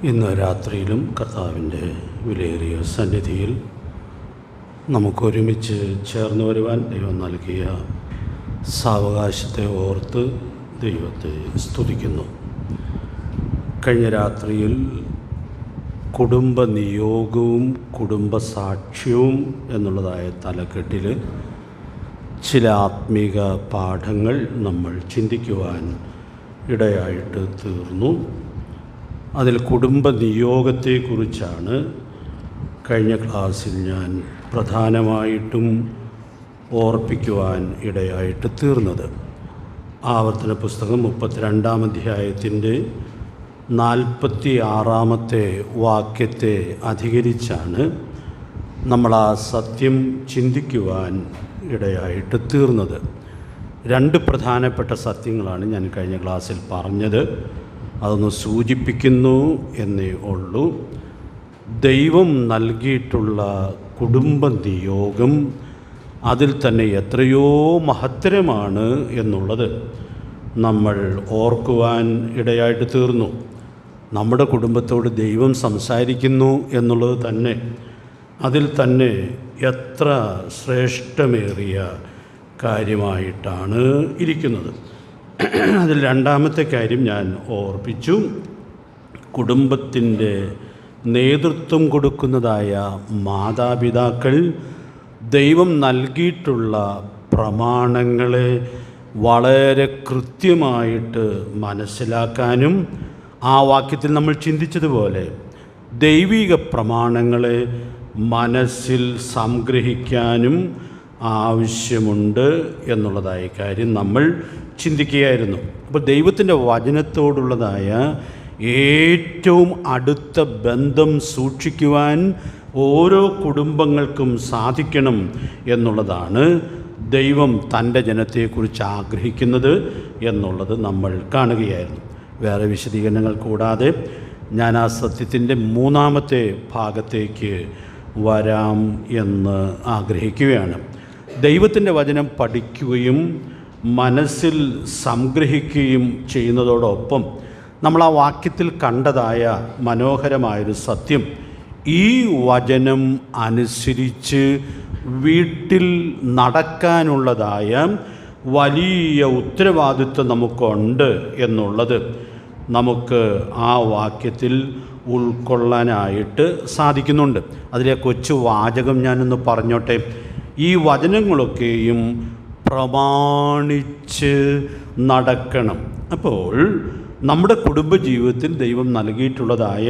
ഇന്ന് രാത്രിയിലും കർത്താവിൻ്റെ വിലയേറിയ സന്നിധിയിൽ നമുക്കൊരുമിച്ച് ചേർന്ന് വരുവാൻ ദൈവം നൽകിയ സാവകാശത്തെ ഓർത്ത് ദൈവത്തെ സ്തുതിക്കുന്നു. കഴിഞ്ഞ രാത്രിയിൽ കുടുംബനിയോഗവും കുടുംബസാക്ഷ്യവും എന്നുള്ളതായ തലക്കെട്ടിൽ ചില ആത്മീക പാഠങ്ങൾ നമ്മൾ ചിന്തിക്കുവാൻ ഇടയായിട്ട് തീർന്നു. അതിൽ കുടുംബനിയോഗത്തെക്കുറിച്ചാണ് കഴിഞ്ഞ ക്ലാസ്സിൽ ഞാൻ പ്രധാനമായിട്ടും ഓർപ്പിക്കുവാൻ ഇടയായിട്ട് തീർന്നത്. ആവർത്തന പുസ്തകം 32-ാം അധ്യായത്തിൻ്റെ 46-ാമത്തെ വാക്യത്തെ അധികരിച്ചാണ് നമ്മൾ ആ സത്യം ചിന്തിക്കുവാൻ ഇടയായിട്ട് തീർന്നത്. രണ്ട് പ്രധാനപ്പെട്ട സത്യങ്ങളാണ് ഞാൻ കഴിഞ്ഞ ക്ലാസ്സിൽ പറഞ്ഞത്. അതൊന്ന് സൂചിപ്പിക്കുന്നു എന്നേ ഉള്ളൂ. ദൈവം നൽകിയിട്ടുള്ള കുടുംബനിയോഗം അതിൽ തന്നെ എത്രയോ മഹത്തരമാണ് എന്നുള്ളത് നമ്മൾ ഓർക്കുവാൻ ഇടയായിട്ട് തീർന്നു. നമ്മുടെ കുടുംബത്തോട് ദൈവം സംസാരിക്കുന്നു എന്നുള്ളത് തന്നെ അതിൽ തന്നെ എത്ര ശ്രേഷ്ഠമേറിയ കാര്യമായിട്ടാണ് ഇരിക്കുന്നത്. അതിൽ രണ്ടാമത്തെ കാര്യം ഞാൻ ഓർപ്പിച്ചു. കുടുംബത്തിൻ്റെ നേതൃത്വം കൊടുക്കുന്നതായ മാതാപിതാക്കൾ ദൈവം നൽകിയിട്ടുള്ള പ്രമാണങ്ങളെ വളരെ കൃത്യമായിട്ട് മനസ്സിലാക്കാനും ആ വാക്യത്തിൽ നമ്മൾ ചിന്തിച്ചതുപോലെ ദൈവിക പ്രമാണങ്ങളെ മനസ്സിൽ സംഗ്രഹിക്കാനും ആവശ്യമുണ്ട് എന്നുള്ളതായ കാര്യം നമ്മൾ ചിന്തിക്കുകയായിരുന്നു. അപ്പോൾ ദൈവത്തിൻ്റെ വചനത്തോടുള്ളതായ ഏറ്റവും അടുത്ത ബന്ധം സൂക്ഷിക്കുവാൻ ഓരോ കുടുംബങ്ങൾക്കും സാധിക്കണം എന്നുള്ളതാണ് ദൈവം തൻ്റെ ജനത്തെക്കുറിച്ച് ആഗ്രഹിക്കുന്നത് എന്നുള്ളത് നമ്മൾ കാണുകയായിരുന്നു. വേറെ വിശദീകരണങ്ങൾ കൂടാതെ ഞാൻ ആ സത്യത്തിൻ്റെ മൂന്നാമത്തെ ഭാഗത്തേക്ക് വരാം എന്ന് ആഗ്രഹിക്കുകയാണ്. ദൈവത്തിൻ്റെ വചനം പഠിക്കുകയും മനസ്സിൽ സംഗ്രഹിക്കുകയും ചെയ്യുന്നതോടൊപ്പം നമ്മൾ ആ വാക്യത്തിൽ കണ്ടതായ മനോഹരമായൊരു സത്യം, ഈ വചനം അനുസരിച്ച് വീട്ടിൽ നടക്കാനുള്ളതായ വലിയ ഉത്തരവാദിത്വം നമുക്കുണ്ട് എന്നുള്ളത് നമുക്ക് ആ വാക്യത്തിൽ ഉൾക്കൊള്ളാനായിട്ട് സാധിക്കുന്നുണ്ട്. അതിലെ കൊച്ചു വാചകം ഞാനൊന്ന് പറഞ്ഞോട്ടെ. ഈ വചനങ്ങളൊക്കെയും പ്രമാണിച്ച് നടക്കണം. അപ്പോൾ നമ്മുടെ കുടുംബജീവിതത്തിൽ ദൈവം നൽകിയിട്ടുള്ളതായ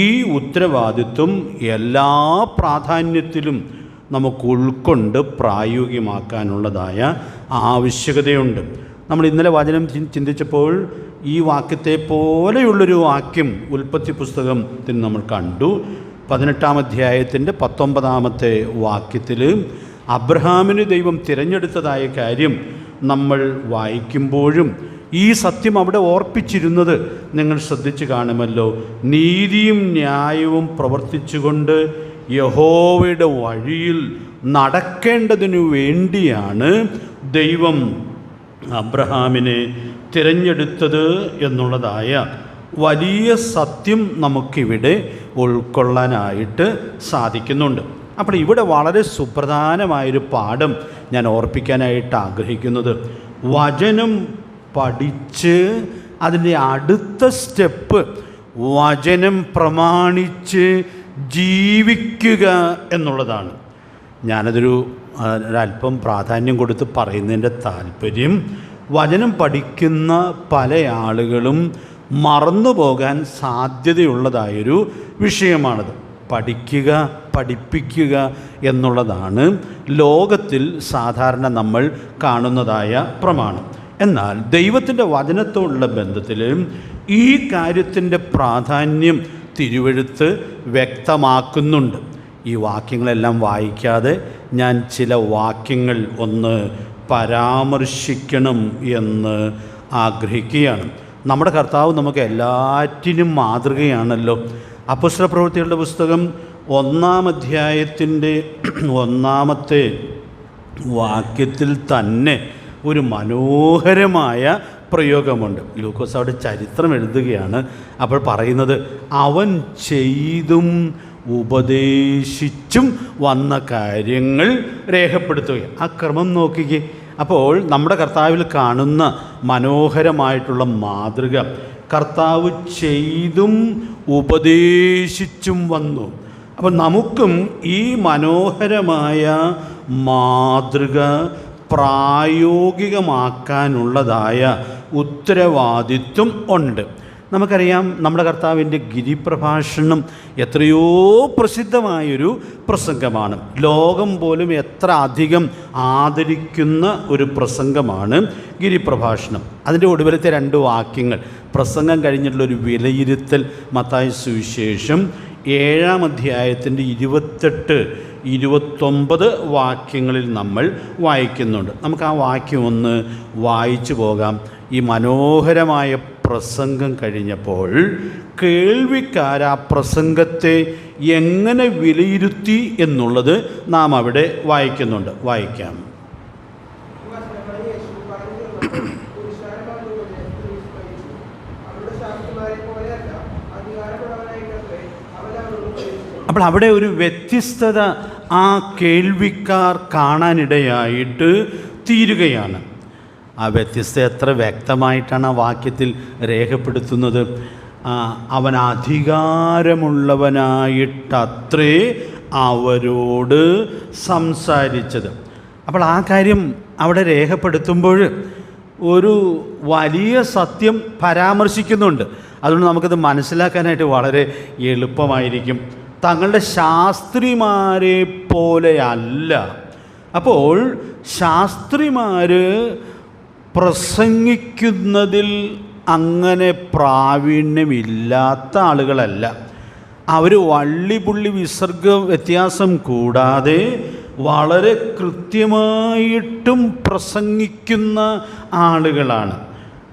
ഈ ഉത്തരവാദിത്വം എല്ലാ പ്രാധാന്യത്തിലും നമുക്ക് ഉൾക്കൊണ്ട് പ്രായോഗികമാക്കാനുള്ളതായ ആവശ്യകതയുണ്ട്. നമ്മൾ ഇന്നലെ വചനം ചിന്തിച്ചപ്പോൾ ഈ വാക്യത്തെ പോലെയുള്ളൊരു വാക്യം ഉൽപ്പത്തി പുസ്തകത്തിൽ നമ്മൾ കണ്ടു. 18-ാം അധ്യായത്തിൻ്റെ 19-ാമത്തെ വാക്യത്തിൽ അബ്രഹാമിന് ദൈവം തിരഞ്ഞെടുത്തതായ കാര്യം നമ്മൾ വായിക്കുമ്പോഴും ഈ സത്യം അവിടെ ഓർപ്പിച്ചിരുന്നത് നിങ്ങൾ ശ്രദ്ധിച്ചു കാണുമല്ലോ. നീതിയും ന്യായവും പ്രവർത്തിച്ചുകൊണ്ട് യഹോവയുടെ വഴിയിൽ നടക്കേണ്ടതിനു വേണ്ടിയാണ് ദൈവം അബ്രഹാമിനെ തിരഞ്ഞെടുത്തത് എന്നുള്ളതായ വലിയ സത്യം നമുക്കിവിടെ ഉൾക്കൊള്ളാനായിട്ട് സാധിക്കുന്നുണ്ട്. അപ്പോൾ ഇവിടെ വളരെ സുപ്രധാനമായൊരു പാഠം ഞാൻ ഓർപ്പിക്കാനായിട്ട് ആഗ്രഹിക്കുന്നത്, വചനം പഠിച്ച് അതിൻ്റെ അടുത്ത സ്റ്റെപ്പ് വചനം പ്രമാണിച്ച് ജീവിക്കുക എന്നുള്ളതാണ്. ഒരല്പം പ്രാധാന്യം കൊടുത്ത് പറയുന്നതിൻ്റെ താല്പര്യം, വചനം പഠിക്കുന്ന പല ആളുകളും മറന്നു പോകാൻ സാധ്യതയുള്ളതായൊരു വിഷയമാണത്. പഠിക്കുക, പഠിപ്പിക്കുക എന്നുള്ളതാണ് ലോകത്തിൽ സാധാരണ നമ്മൾ കാണുന്നതായ പ്രമാണം. എന്നാൽ ദൈവത്തിൻ്റെ വചനത്തോടുള്ള ബന്ധത്തിൽ ഈ കാര്യത്തിൻ്റെ പ്രാധാന്യം തിരുവെഴുത്ത് വ്യക്തമാക്കുന്നുണ്ട്. ഈ വാക്യങ്ങളെല്ലാം വായിക്കാതെ ഞാൻ ചില വാക്യങ്ങൾ ഒന്ന് പരാമർശിക്കണം എന്ന് ആഗ്രഹിക്കുകയാണ്. നമ്മുടെ കർത്താവ് നമുക്ക് എല്ലാറ്റിനും മാതൃകയാണല്ലോ. അപ്പോസ്തലപ്രവൃത്തികളുടെ പുസ്തകം 1-ാം അധ്യായത്തിൻ്റെ 1-ാമത്തെ വാക്യത്തിൽ തന്നെ ഒരു മനോഹരമായ പ്രയോഗമുണ്ട്. ലൂക്കോസ് അവിടെ ചരിത്രം എഴുതുകയാണ്. അപ്പോൾ പറയുന്നത് അവൻ ചെയ്തും ഉപദേശിച്ചും വന്ന കാര്യങ്ങൾ രേഖപ്പെടുത്തുകയാണ്. ആ ക്രമം നോക്കിക്കേ. അപ്പോൾ നമ്മുടെ കർത്താവിൽ കാണുന്ന മനോഹരമായിട്ടുള്ള മാതൃക, കർത്താവ് ചെയ്തും ഉപദേശിച്ചും വന്നു. അപ്പോൾ നമുക്കും ഈ മനോഹരമായ മാതൃക പ്രായോഗികമാക്കാനുള്ളതായ ഉത്തരവാദിത്വം ഉണ്ട്. നമുക്കറിയാം, നമ്മുടെ കർത്താവിൻ്റെ ഗിരിപ്രഭാഷണം എത്രയോ പ്രസിദ്ധമായൊരു പ്രസംഗമാണ്. ലോകം പോലും എത്ര അധികം ആദരിക്കുന്ന ഒരു പ്രസംഗമാണ് ഗിരിപ്രഭാഷണം. അതിൻ്റെ ഒടുവിലത്തെ 2 വാക്യങ്ങൾ, പ്രസംഗം കഴിഞ്ഞിട്ടുള്ളൊരു വിലയിരുത്തൽ, മത്തായി സുവിശേഷം 7-ാം അധ്യായത്തിൻ്റെ 28-29 വാക്യങ്ങളിൽ നമ്മൾ വായിക്കുന്നുണ്ട്. നമുക്ക് ആ വാക്യം ഒന്ന് വായിച്ചു പോകാം. ഈ മനോഹരമായ പ്രസംഗം കഴിഞ്ഞപ്പോൾ കേൾവിക്കാർ ആ പ്രസംഗത്തെ എങ്ങനെ വിലയിരുത്തി എന്നുള്ളത് നാം അവിടെ വായിക്കുന്നുണ്ട്. വായിക്കാം. അപ്പോൾ അവിടെ ഒരു വ്യത്യസ്തത ആ കേൾവിക്കാർ കാണാനിടയായിട്ട് തീരുകയാണ്. ആ വ്യത്യസ്തത എത്ര വ്യക്തമായിട്ടാണ് ആ വാക്യത്തിൽ രേഖപ്പെടുത്തുന്നത്. അവൻ അധികാരമുള്ളവനായിട്ടത്രേ അവരോട് സംസാരിച്ചത്. അപ്പോൾ ആ കാര്യം അവിടെ രേഖപ്പെടുത്തുമ്പോൾ ഒരു വലിയ സത്യം പരാമർശിക്കുന്നുണ്ട്. അതുകൊണ്ട് നമുക്കത് മനസ്സിലാക്കാനായിട്ട് വളരെ എളുപ്പമായിരിക്കും. തങ്ങളുടെ ശാസ്ത്രിമാരെ പോലെയല്ല. അപ്പോൾ ശാസ്ത്രിമാർ പ്രസംഗിക്കുന്നതിൽ അങ്ങനെ പ്രാവീണ്യമില്ലാത്ത ആളുകളല്ല. അവർ വള്ളിപുള്ളി വിസർഗ വ്യത്യാസം കൂടാതെ വളരെ കൃത്യമായിട്ടും പ്രസംഗിക്കുന്ന ആളുകളാണ്.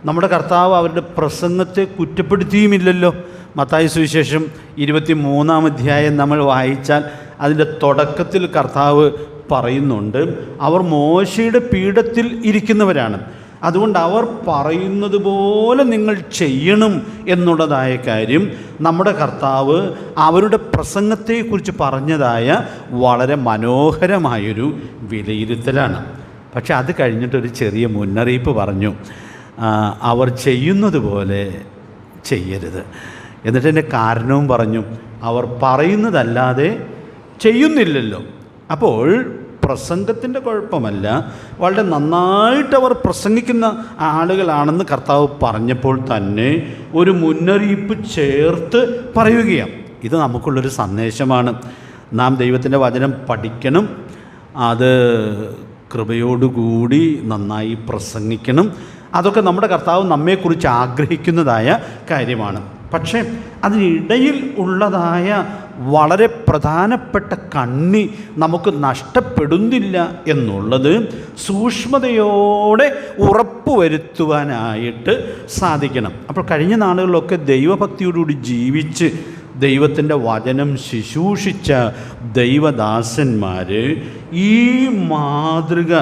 നമ്മുടെ കർത്താവ് അവരുടെ പ്രസംഗത്തെ കുറ്റപ്പെടുത്തിയുമില്ലല്ലോ. മത്തായി സുവിശേഷം 23-ാം അധ്യായം നമ്മൾ വായിച്ചാൽ അതിൻ്റെ തുടക്കത്തിൽ കർത്താവ് പറയുന്നുണ്ട്, അവർ മോശയുടെ പീഠത്തിൽ ഇരിക്കുന്നവരാണ്, അതുകൊണ്ട് അവർ പറയുന്നത് പോലെ നിങ്ങൾ ചെയ്യണം എന്നുള്ളതായ കാര്യം നമ്മുടെ കർത്താവ് അവരുടെ പ്രസംഗത്തെക്കുറിച്ച് പറഞ്ഞതായ വളരെ മനോഹരമായൊരു വിലയിരുത്തലാണ്. പക്ഷെ അത് കഴിഞ്ഞിട്ടൊരു ചെറിയ മുന്നറിയിപ്പ് പറഞ്ഞു, അവർ ചെയ്യുന്നത് പോലെ ചെയ്യരുത്. എന്നിട്ട് എൻ്റെ കാരണവും പറഞ്ഞു, അവർ പറയുന്നതല്ലാതെ ചെയ്യുന്നില്ലല്ലോ. അപ്പോൾ പ്രസംഗത്തിൻ്റെ കുഴപ്പമല്ല, വളരെ നന്നായിട്ട് അവർ പ്രസംഗിക്കുന്ന ആളുകളാണെന്ന് കർത്താവ് പറഞ്ഞപ്പോൾ തന്നെ ഒരു മുന്നറിയിപ്പ് ചേർത്ത് പറയുകയാണ്. ഇത് നമുക്കുള്ളൊരു സന്ദേശമാണ്. നാം ദൈവത്തിൻ്റെ വചനം പഠിക്കണം, അത് കൃപയോടുകൂടി നന്നായി പ്രസംഗിക്കണം. അതൊക്കെ നമ്മുടെ കർത്താവ് നമ്മെക്കുറിച്ച് ആഗ്രഹിക്കുന്നതായ കാര്യമാണ്. പക്ഷേ അതിനിടയിൽ ഉള്ളതായ വളരെ പ്രധാനപ്പെട്ട കണ്ണി നമുക്ക് നഷ്ടപ്പെടുന്നില്ല എന്നുള്ളത് സൂക്ഷ്മതയോടെ ഉറപ്പുവരുത്തുവാനായിട്ട് സാധിക്കണം. അപ്പോൾ കഴിഞ്ഞ നാളുകളിലൊക്കെ ദൈവഭക്തിയോടുകൂടി ജീവിച്ച് ദൈവത്തിൻ്റെ വചനം ശുശ്രൂഷിച്ച ദൈവദാസന്മാർ ഈ മാതൃക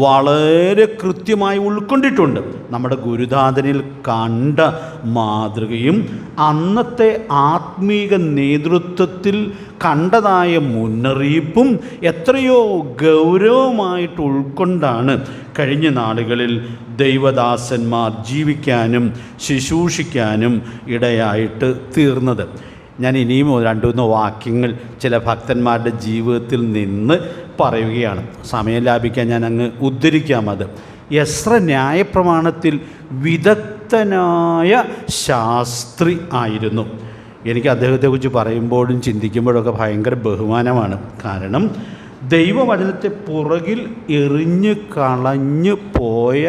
വളരെ കൃത്യമായി ഉൾക്കൊണ്ടിട്ടുണ്ട്. നമ്മുടെ ഗുരുനാഥനിൽ കണ്ട മാതൃകയും അന്നത്തെ ആത്മീക നേതൃത്വത്തിൽ കണ്ടതായ മുന്നറിയിപ്പും എത്രയോ ഗൗരവമായിട്ട് ഉൾക്കൊണ്ടാണ് കഴിഞ്ഞ നാളുകളിൽ ദൈവദാസന്മാർ ജീവിക്കാനും ശുശ്രൂഷിക്കാനും ഇടയായിട്ട് തീർന്നത്. ഞാൻ ഇനിയും 2-3 വാക്യങ്ങൾ ചില ഭക്തന്മാരുടെ ജീവിതത്തിൽ നിന്ന് പറയുകയാണ്. സമയം ലാഭിക്കാൻ ഞാൻ അങ്ങ് ഉദ്ധരിക്കാം. അത് എസ്ര ന്യായപ്രമാണത്തിൽ വിദഗ്ധനായ ശാസ്ത്രി ആയിരുന്നു. എനിക്ക് അദ്ദേഹത്തെക്കുറിച്ച് പറയുമ്പോഴും ചിന്തിക്കുമ്പോഴൊക്കെ ഭയങ്കര ബഹുമാനമാണ്. കാരണം ദൈവവചനത്തെ പുറകിൽ എറിഞ്ഞ് കളഞ്ഞു പോയ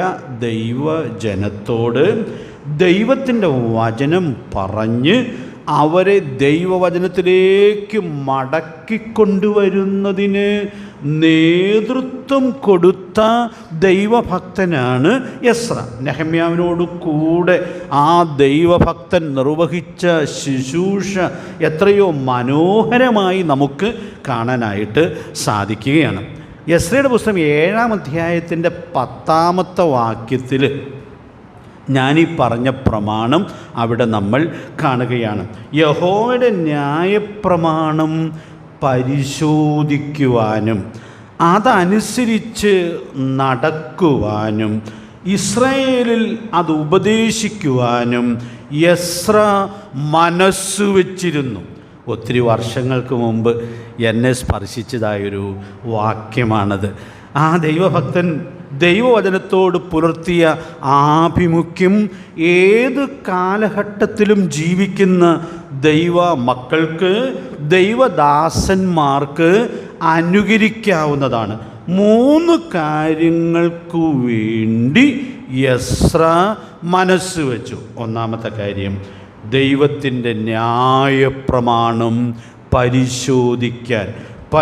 ദൈവജനത്തോട് ദൈവത്തിൻ്റെ വചനം പറഞ്ഞ് അവരെ ദൈവവചനത്തിലേക്ക് മടക്കിക്കൊണ്ടുവരുന്നതിന് നേതൃത്വം കൊടുത്ത ദൈവഭക്തനാണ് എസ്ര. നെഹമ്യാവിനോട് കൂടെ ആ ദൈവഭക്തൻ നിർവഹിച്ച ശുശ്രൂഷ എത്രയോ മനോഹരമായി നമുക്ക് കാണാനായിട്ട് സാധിക്കുകയാണ്. എസ്രയുടെ പുസ്തകം 7-ാം അധ്യായത്തിൻ്റെ 10-ാമത്തെ വാക്യത്തിൽ ഞാനീ പറഞ്ഞ പ്രമാണം അവിടെ നമ്മൾ കാണുകയാണ്. യഹോവയുടെ ന്യായപ്രമാണം പരിശോധിക്കുവാനും അതനുസരിച്ച് നടക്കുവാനും ഇസ്രായേലിൽ അത് ഉപദേശിക്കുവാനും എസ്ര മനസ്സു വച്ചിരുന്നു. ഒത്തിരി വർഷങ്ങൾക്ക് മുമ്പ് എന്നെ സ്പർശിച്ചതായൊരു വാക്യമാണത്. ആ ദൈവഭക്തൻ ദൈവവചനത്തോട് പുലർത്തിയ ആഭിമുഖ്യം ഏത് കാലഘട്ടത്തിലും ജീവിക്കുന്ന ദൈവ മക്കൾക്ക്, ദൈവദാസന്മാർക്ക് അനുകരിക്കാവുന്നതാണ്. 3 കാര്യങ്ങൾക്കു വേണ്ടി എസ്ര മനസ്സ് വെച്ചു. ഒന്നാമത്തെ കാര്യം, ദൈവത്തിൻ്റെ ന്യായപ്രമാണം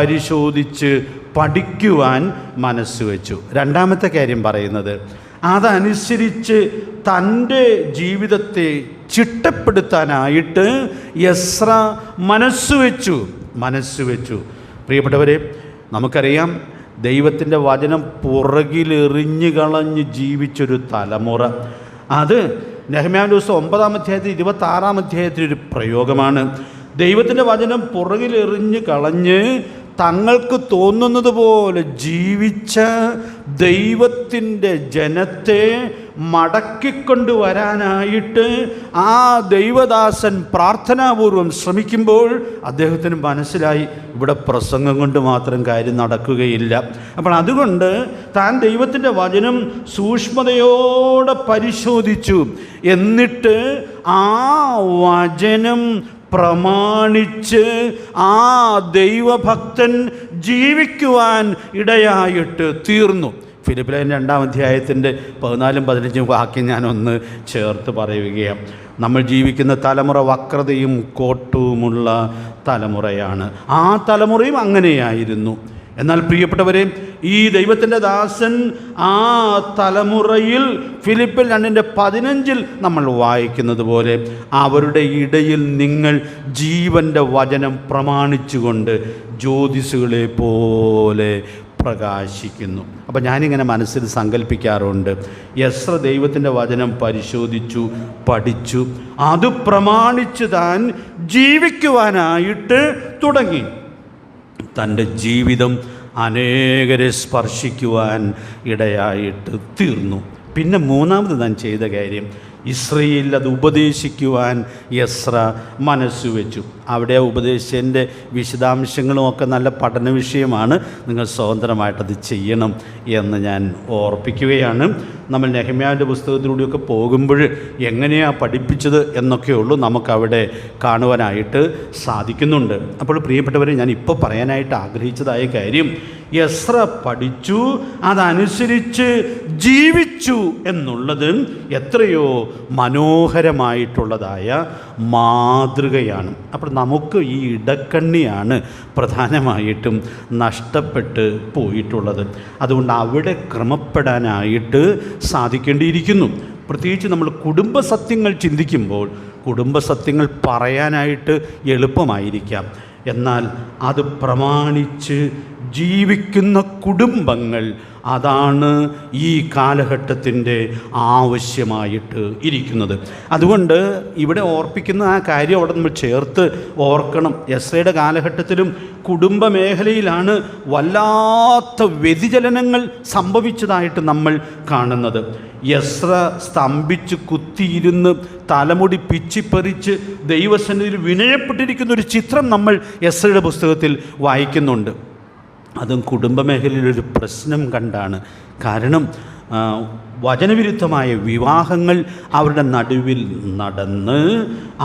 പരിശോധിച്ച് പഠിക്കുവാൻ മനസ്സ് വെച്ചു. രണ്ടാമത്തെ കാര്യം പറയുന്നത്, അതനുസരിച്ച് തൻ്റെ ജീവിതത്തെ ചിട്ടപ്പെടുത്താനായിട്ട് എസ്ര മനസ്സ് വെച്ചു. പ്രിയപ്പെട്ടവരെ, നമുക്കറിയാം ദൈവത്തിൻ്റെ വചനം പുറകിലെറിഞ്ഞു കളഞ്ഞ് ജീവിച്ചൊരു തലമുറ. അത് നെഹമ്യാവിൻ്റെ പുസ്തകം 9-ാം അധ്യായത്തിൽ 26-ാം അധ്യായത്തിലൊരു പ്രയോഗമാണ്. ദൈവത്തിൻ്റെ വചനം പുറകിലെറിഞ്ഞ് കളഞ്ഞ് തങ്ങൾക്ക് തോന്നുന്നത് പോലെ ജീവിച്ച ദൈവത്തിൻ്റെ ജനത്തെ മടക്കിക്കൊണ്ടുവരാനായിട്ട് ആ ദൈവദാസൻ പ്രാർത്ഥനാപൂർവം ശ്രമിക്കുമ്പോൾ അദ്ദേഹത്തിന് മനസ്സിലായി, ഇവിടെ പ്രസംഗം കൊണ്ട് മാത്രം കാര്യം നടക്കുകയില്ല. അപ്പോൾ അതുകൊണ്ട് താൻ ദൈവത്തിൻ്റെ വചനം സൂക്ഷ്മതയോടെ പരിശോധിച്ചു. എന്നിട്ട് ആ വചനം പ്രമാണിച്ച് ആ ദൈവഭക്തൻ ജീവിക്കുവാൻ ഇടയായിട്ട് തീർന്നു. ഫിലിപ്പിലേഖനം 2-ാം അധ്യായത്തിൻ്റെ 14-15 വാക്യം ഞാനൊന്ന് ചേർത്ത് പറയുകയാണ്. നമ്മൾ ജീവിക്കുന്ന തലമുറ വക്രതയും കോട്ടവുമുള്ള തലമുറയാണ്. ആ തലമുറയും അങ്ങനെയായിരുന്നു. എന്നാൽ പ്രിയപ്പെട്ടവരെ, ഈ ദൈവത്തിൻ്റെ ദാസൻ ആ തലമുറയിൽ ഫിലിപ്പിൽ 2:15 നമ്മൾ വായിക്കുന്നത് പോലെ, അവരുടെ ഇടയിൽ നിങ്ങൾ ജീവൻ്റെ വചനം പ്രമാണിച്ചുകൊണ്ട് ജ്യോതിസുകളെ പോലെ പ്രകാശിക്കുന്നു. അപ്പം ഞാനിങ്ങനെ മനസ്സിൽ സങ്കല്പിക്കാറുണ്ട്, എസ്ര ദൈവത്തിൻ്റെ വചനം പരിശോധിച്ചു, പഠിച്ചു, അത് പ്രമാണിച്ച് താൻ ജീവിക്കുവാനായിട്ട് തുടങ്ങി. തൻ്റെ ജീവിതം അനേകരെ സ്പർശിക്കുവാൻ ഇടയായിട്ട് തീർന്നു. പിന്നെ മൂന്നാമത് താൻ ചെയ്ത കാര്യം, ഇസ്രയേലിൽ അത് ഉപദേശിക്കുവാൻ എസ്ര മനസ്സ് വെച്ചു. അവിടെ ഉപദേശത്തിൻ്റെ വിശദാംശങ്ങളുമൊക്കെ നല്ല പഠന വിഷയമാണ്. നിങ്ങൾ സ്വതന്ത്രമായിട്ടത് ചെയ്യണം എന്ന് ഞാൻ ഓർപ്പിക്കുകയാണ്. നമ്മൾ നെഹമ്യാവിൻ്റെ പുസ്തകത്തിലൂടെയൊക്കെ പോകുമ്പോൾ എങ്ങനെയാണ് പഠിപ്പിച്ചത് എന്നൊക്കെയുള്ളൂ നമുക്കവിടെ കാണുവാനായിട്ട് സാധിക്കുന്നുണ്ട്. അപ്പോൾ പ്രിയപ്പെട്ടവരെ, ഞാൻ ഇപ്പോൾ പറയാനായിട്ട് ആഗ്രഹിച്ചതായ കാര്യം, എസ്ര പഠിച്ചു, അതനുസരിച്ച് ജീവിച്ചു എന്നുള്ളത് എത്രയോ മനോഹരമായിട്ടുള്ളതായ മാതൃകയാണ്. അപ്പോൾ നമുക്ക് ഈ ഇടക്കണ്ണിയാണ് പ്രധാനമായിട്ടും നഷ്ടപ്പെട്ട് പോയിട്ടുള്ളത്. അതുകൊണ്ട് അവിടെ ക്രമപ്പെടാനായിട്ട് സാധിക്കേണ്ടിയിരിക്കുന്നു. പ്രത്യേകിച്ച് നമ്മൾ കുടുംബസത്യങ്ങൾ ചിന്തിക്കുമ്പോൾ കുടുംബസത്യങ്ങൾ പറയാനായിട്ട് എളുപ്പമായിരിക്കാം, എന്നാൽ അത് പ്രമാണിച്ച് ജീവിക്കുന്ന കുടുംബങ്ങൾ, അതാണ് ഈ കാലഘട്ടത്തിൻ്റെ ആവശ്യമായിട്ട് ഇരിക്കുന്നത്. അതുകൊണ്ട് ഇവിടെ ഓർപ്പിക്കുന്ന ആ കാര്യം അവിടെ നമ്മൾ ചേർത്ത് ഓർക്കണം. എസ്രയുടെ കാലഘട്ടത്തിലും കുടുംബ മേഖലയിലാണ് വല്ലാത്ത വ്യതിചലനങ്ങൾ സംഭവിച്ചതായിട്ട് നമ്മൾ കാണുന്നത്. എസ്ര സ്തംഭിച്ച് കുത്തിയിരുന്ന് തലമുടി പിച്ചിപ്പറിച്ച് ദൈവസന്നിധിയിൽ വിനയപ്പെട്ടിരിക്കുന്ന ഒരു ചിത്രം നമ്മൾ എസ്രയുടെ പുസ്തകത്തിൽ വായിക്കുന്നുണ്ട്. അതും കുടുംബമേഖലയിലൊരു പ്രശ്നം കണ്ടാണ്. കാരണം വചനവിരുദ്ധമായ വിവാഹങ്ങൾ അവരുടെ നടുവിൽ നടന്ന്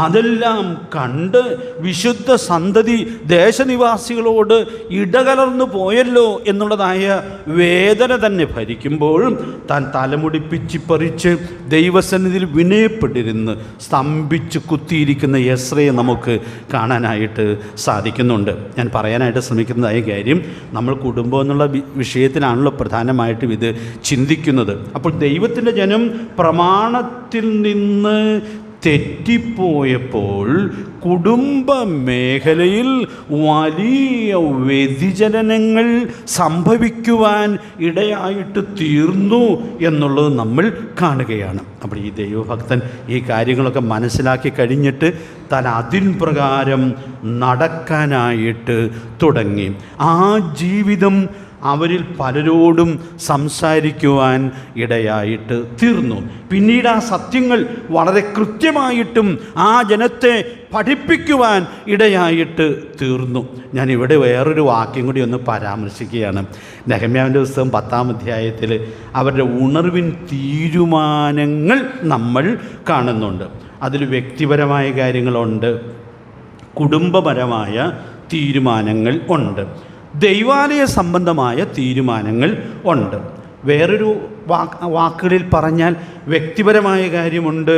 അതെല്ലാം കണ്ട് വിശുദ്ധ സന്തതി ദേശനിവാസികളോട് ഇടകലർന്നു പോയല്ലോ എന്നുള്ളതായ വേദന തന്നെ ഭരിക്കുമ്പോഴും താൻ തലമുടി പിച്ചിപ്പറിച്ച് ദൈവസന്നിധിയിൽ വിനയപ്പെട്ടിരുന്ന് സ്തംഭിച്ച് കുത്തിയിരിക്കുന്ന എസ്രയെ നമുക്ക് കാണാനായിട്ട് സാധിക്കുന്നുണ്ട്. ഞാൻ പറയാനായിട്ട് ശ്രമിക്കുന്നതായ കാര്യം, നമ്മൾ കുടുംബം എന്നുള്ള വിഷയത്തിലാണല്ലോ പ്രധാനമായിട്ടും ഇത് ചിന്തിക്കുന്നത്. അപ്പോൾ ദൈവത്തിൻ്റെ ജനം പ്രമാണത്തിൽ നിന്ന് തെറ്റിപ്പോയപ്പോൾ കുടുംബ മേഖലയിൽ വലിയ വ്യതിചലനങ്ങൾ സംഭവിക്കുവാൻ ഇടയായിട്ട് തീർന്നു എന്നുള്ളത് നമ്മൾ കാണുകയാണ്. അപ്പോൾ ഈ ദൈവഭക്തൻ ഈ കാര്യങ്ങളൊക്കെ മനസ്സിലാക്കി കഴിഞ്ഞിട്ട് താൻ അതിൻ പ്രകാരം നടക്കാനായിട്ട് തുടങ്ങി. ആ ജീവിതം അവരിൽ പലരോടും സംസാരിക്കുവാൻ ഇടയായിട്ട് തീർന്നു. പിന്നീട് ആ സത്യങ്ങൾ വളരെ കൃത്യമായിട്ടും ആ ജനത്തെ പഠിപ്പിക്കുവാൻ ഇടയായിട്ട് തീർന്നു. ഞാനിവിടെ വേറൊരു വാക്യം കൂടി ഒന്ന് പരാമർശിക്കുകയാണ്. നെഹമ്യാവിൻ്റെ പുസ്തകം 10-ാം അധ്യായത്തിൽ അവരുടെ ഉണർവിൻ തീരുമാനങ്ങൾ നമ്മൾ കാണുന്നുണ്ട്. അതിൽ വ്യക്തിപരമായ കാര്യങ്ങളുണ്ട്, കുടുംബപരമായ തീരുമാനങ്ങൾ ഉണ്ട്, ദൈവാലയ സംബന്ധമായ തീരുമാനങ്ങൾ ഉണ്ട്. വേറൊരു വാക്കുകളിൽ പറഞ്ഞാൽ വ്യക്തിപരമായ കാര്യമുണ്ട്,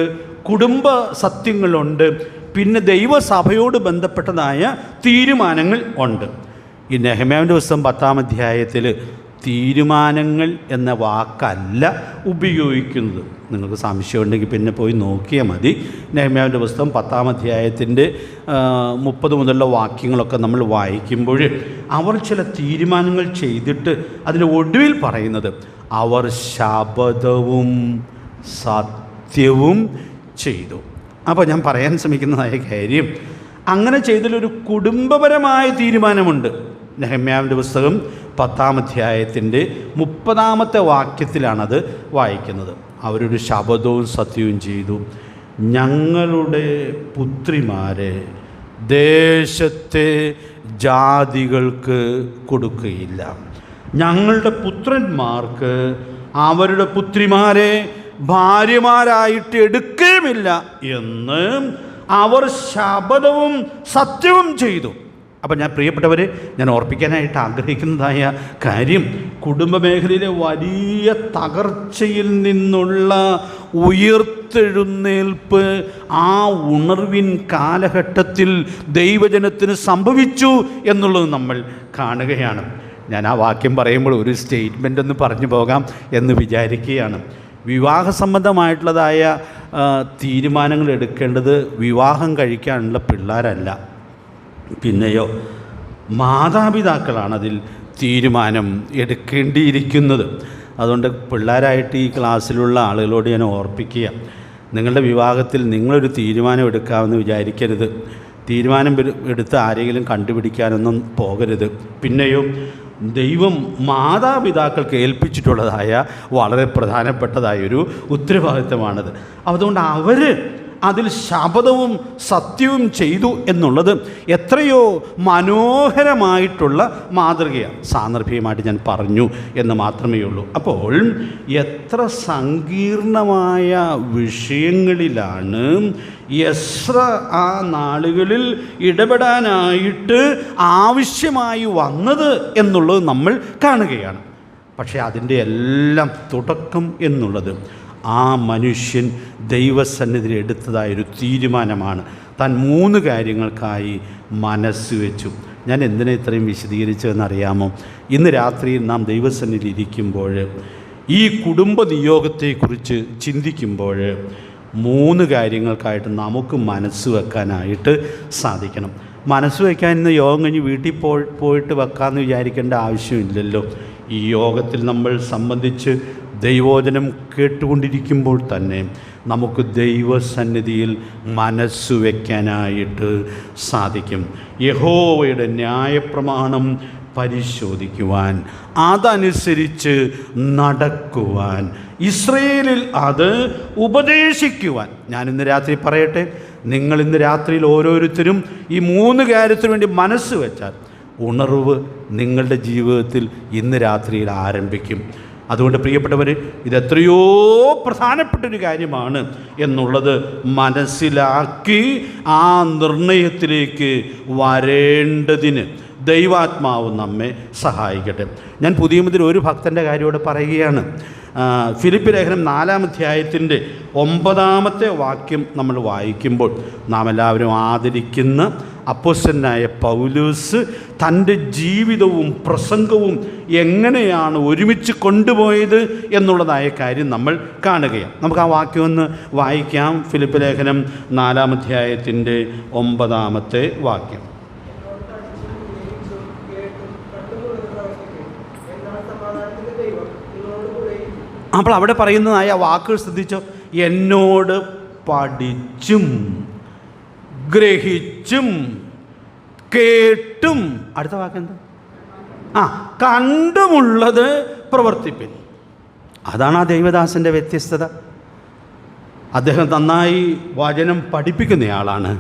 കുടുംബ സത്യങ്ങളുണ്ട്, പിന്നെ ദൈവസഭയോട് ബന്ധപ്പെട്ടതായ തീരുമാനങ്ങൾ ഉണ്ട്. ഈ നെഹമ്യാവിൻ്റെ പുസ്തകം 10-ാം അധ്യായത്തിൽ തീരുമാനങ്ങൾ എന്ന വാക്കല്ല ഉപയോഗിക്കുന്നത്. നിങ്ങൾക്ക് സംശയമുണ്ടെങ്കിൽ പിന്നെ പോയി നോക്കിയാൽ മതി. നെഹമ്യാവിൻ്റെ പുസ്തകം 10-ാം അധ്യായത്തിൻ്റെ 30 മുതലുള്ള വാക്യങ്ങളൊക്കെ നമ്മൾ വായിക്കുമ്പോൾ അവർ ചില തീരുമാനങ്ങൾ ചെയ്തിട്ട് അതിന് ഒടുവിൽ പറയുന്നത് അവർ ശപഥവും സത്യവും ചെയ്തു. അപ്പോൾ ഞാൻ പറയാൻ ശ്രമിക്കുന്നതായ കാര്യം, അങ്ങനെ ചെയ്തതിലൊരു കുടുംബപരമായ തീരുമാനമുണ്ട്. നെഹമ്യാവിൻ്റെ പുസ്തകം 10-ാം അധ്യായത്തിൻ്റെ 30-ാമത്തെ വാക്യത്തിലാണത് വായിക്കുന്നത്. അവരൊരു ശപഥവും സത്യവും ചെയ്തു, ഞങ്ങളുടെ പുത്രിമാരെ ദേശത്തെ ജാതികൾക്ക് കൊടുക്കുകയില്ല, ഞങ്ങളുടെ പുത്രന്മാർക്ക് അവരുടെ പുത്രിമാരെ ഭാര്യമാരായിട്ട് എടുക്കുകയുമില്ല എന്ന് അവർ ശപഥവും സത്യവും ചെയ്തു. അപ്പം ഞാൻ പ്രിയപ്പെട്ടവരെ, ഞാൻ ഓർപ്പിക്കാനായിട്ട് ആഗ്രഹിക്കുന്നതായ കാര്യം, കുടുംബ മേഖലയിലെ വലിയ തകർച്ചയിൽ നിന്നുള്ള ഉയർത്തെഴുന്നേൽപ്പ് ആ ഉണർവിൻ കാലഘട്ടത്തിൽ ദൈവജനത്തിന് സംഭവിച്ചു എന്നുള്ളത് നമ്മൾ കാണുകയാണ്. ഞാൻ ആ വാക്യം പറയുമ്പോൾ ഒരു സ്റ്റേറ്റ്മെൻ്റ് ഒന്ന് പറഞ്ഞു പോകാം എന്ന് വിചാരിക്കുകയാണ്. വിവാഹ സംബന്ധമായിട്ടുള്ളതായ തീരുമാനങ്ങൾ എടുക്കേണ്ടത് വിവാഹം കഴിക്കാനുള്ള പിള്ളേരല്ല, പിന്നെയോ മാതാപിതാക്കളാണ് അതിൽ തീരുമാനം എടുക്കേണ്ടിയിരിക്കുന്നത്. അതുകൊണ്ട് പിള്ളേരായിട്ട് ഈ ക്ലാസ്സിലുള്ള ആളുകളോട് ഞാൻ ഓർപ്പിക്കുക, നിങ്ങളുടെ വിവാഹത്തിൽ നിങ്ങളൊരു തീരുമാനം എടുക്കാമെന്ന് വിചാരിക്കരുത്. തീരുമാനം എടുത്ത് ആരെങ്കിലും കണ്ടുപിടിക്കാനൊന്നും പോകരുത്. പിന്നെയോ ദൈവം മാതാപിതാക്കൾക്ക് ഏൽപ്പിച്ചിട്ടുള്ളതായ വളരെ പ്രധാനപ്പെട്ടതായൊരു ഉത്തരവാദിത്തമാണത്. അതുകൊണ്ട് അവർ അതിൽ ശപഥവും സത്യവും ചെയ്തു എന്നുള്ളത് എത്രയോ മനോഹരമായിട്ടുള്ള മാതൃകയാണ്. സാന്ദർഭികമായിട്ട് ഞാൻ പറഞ്ഞു എന്ന് മാത്രമേ ഉള്ളൂ. അപ്പോൾ എത്ര സങ്കീർണമായ വിഷയങ്ങളിലാണ് എസ്ര ആ നാളുകളിൽ ഇടപെടാനായിട്ട് ആവശ്യമായി വന്നത് എന്നുള്ളത് നമ്മൾ കാണുകയാണ്. പക്ഷേ അതിൻ്റെ എല്ലാം തുടക്കം എന്നുള്ളത് ആ മനുഷ്യൻ ദൈവസന്നിധിയിൽ എടുത്തതായൊരു തീരുമാനമാണ്. താൻ 3 കാര്യങ്ങൾക്കായി മനസ്സ് വെച്ചു. ഞാൻ എന്തിനാ ഇത്രയും വിശദീകരിച്ചതെന്നറിയാമോ? ഇന്ന് രാത്രിയിൽ നാം ദൈവസന്നിധിയിൽ ഇരിക്കുമ്പോൾ ഈ കുടുംബ നിയോഗത്തെക്കുറിച്ച് ചിന്തിക്കുമ്പോൾ 3 കാര്യങ്ങൾക്കായിട്ട് നമുക്ക് മനസ്സ് വെക്കാനായിട്ട് സാധിക്കണം. മനസ്സ് വയ്ക്കാൻ ഇന്ന് യോഗം കഴിഞ്ഞ് വീട്ടിൽ പോയിട്ട് വെക്കാമെന്ന് വിചാരിക്കേണ്ട ആവശ്യമില്ലല്ലോ. ഈ യോഗത്തിൽ നമ്മൾ സംബന്ധിച്ച് ദൈവവചനം കേട്ടുകൊണ്ടിരിക്കുമ്പോൾ തന്നെ നമുക്ക് ദൈവസന്നിധിയിൽ മനസ്സ് വയ്ക്കാനായിട്ട് സാധിക്കും. യഹോവയുടെ ന്യായപ്രമാണം പരിശോധിക്കുവാൻ, അതനുസരിച്ച് നടക്കുവാൻ, ഇസ്രയേലിൽ അത് ഉപദേശിക്കുവാൻ. ഞാനിന്ന് രാത്രി പറയട്ടെ, നിങ്ങളിന്ന് രാത്രിയിൽ ഓരോരുത്തരും ഈ 3 കാര്യത്തിനു വേണ്ടി മനസ്സ് വെച്ചാൽ ഉണർവ് നിങ്ങളുടെ ജീവിതത്തിൽ ഇന്ന് രാത്രിയിൽ ആരംഭിക്കും. അതുകൊണ്ട് പ്രിയപ്പെട്ടവർ, ഇതെത്രയോ പ്രധാനപ്പെട്ടൊരു കാര്യമാണ് എന്നുള്ളത് മനസ്സിലാക്കി ആ നിർണയത്തിലേക്ക് വരേണ്ടതിന് ദൈവാത്മാവ് നമ്മെ സഹായിക്കട്ടെ. ഞാൻ പുതിയ മുതൽ ഒരു ഭക്തൻ്റെ കാര്യത്തോടെ പറയുകയാണ്. ഫിലിപ്പി ലേഖനം 4-ാം അധ്യായത്തിൻ്റെ 9-ാമത്തെ വാക്യം നമ്മൾ വായിക്കുമ്പോൾ നാം എല്ലാവരും ആദരിക്കുന്ന അപ്പോസ്തലനായ പൗലോസ് തൻ്റെ ജീവിതവും പ്രസംഗവും എങ്ങനെയാണ് ഒരുമിച്ച് കൊണ്ടുപോയത് എന്നുള്ളതായ കാര്യം നമ്മൾ കാണുകയാണ്. നമുക്ക് ആ വാക്യം ഒന്ന് വായിക്കാം. ഫിലിപ്പി ലേഖനം 4-ാം അധ്യായത്തിൻ്റെ 9-ാമത്തെ വാക്യം. അപ്പോൾ അവിടെ പറയുന്നതായ വാക്കുകൾ ശ്രദ്ധിച്ചോ. എന്നോട് പഠിച്ചും ഗ്രഹിച്ചും കേട്ടും, അടുത്ത വാക്കെന്താ? കണ്ടുമുള്ളത് പ്രവർത്തിപ്പിൻ. അതാണ് ആ ദൈവദാസൻ്റെ വ്യത്യസ്തത. അദ്ദേഹം നന്നായി വചനം പഠിപ്പിക്കുന്നയാളാണ്.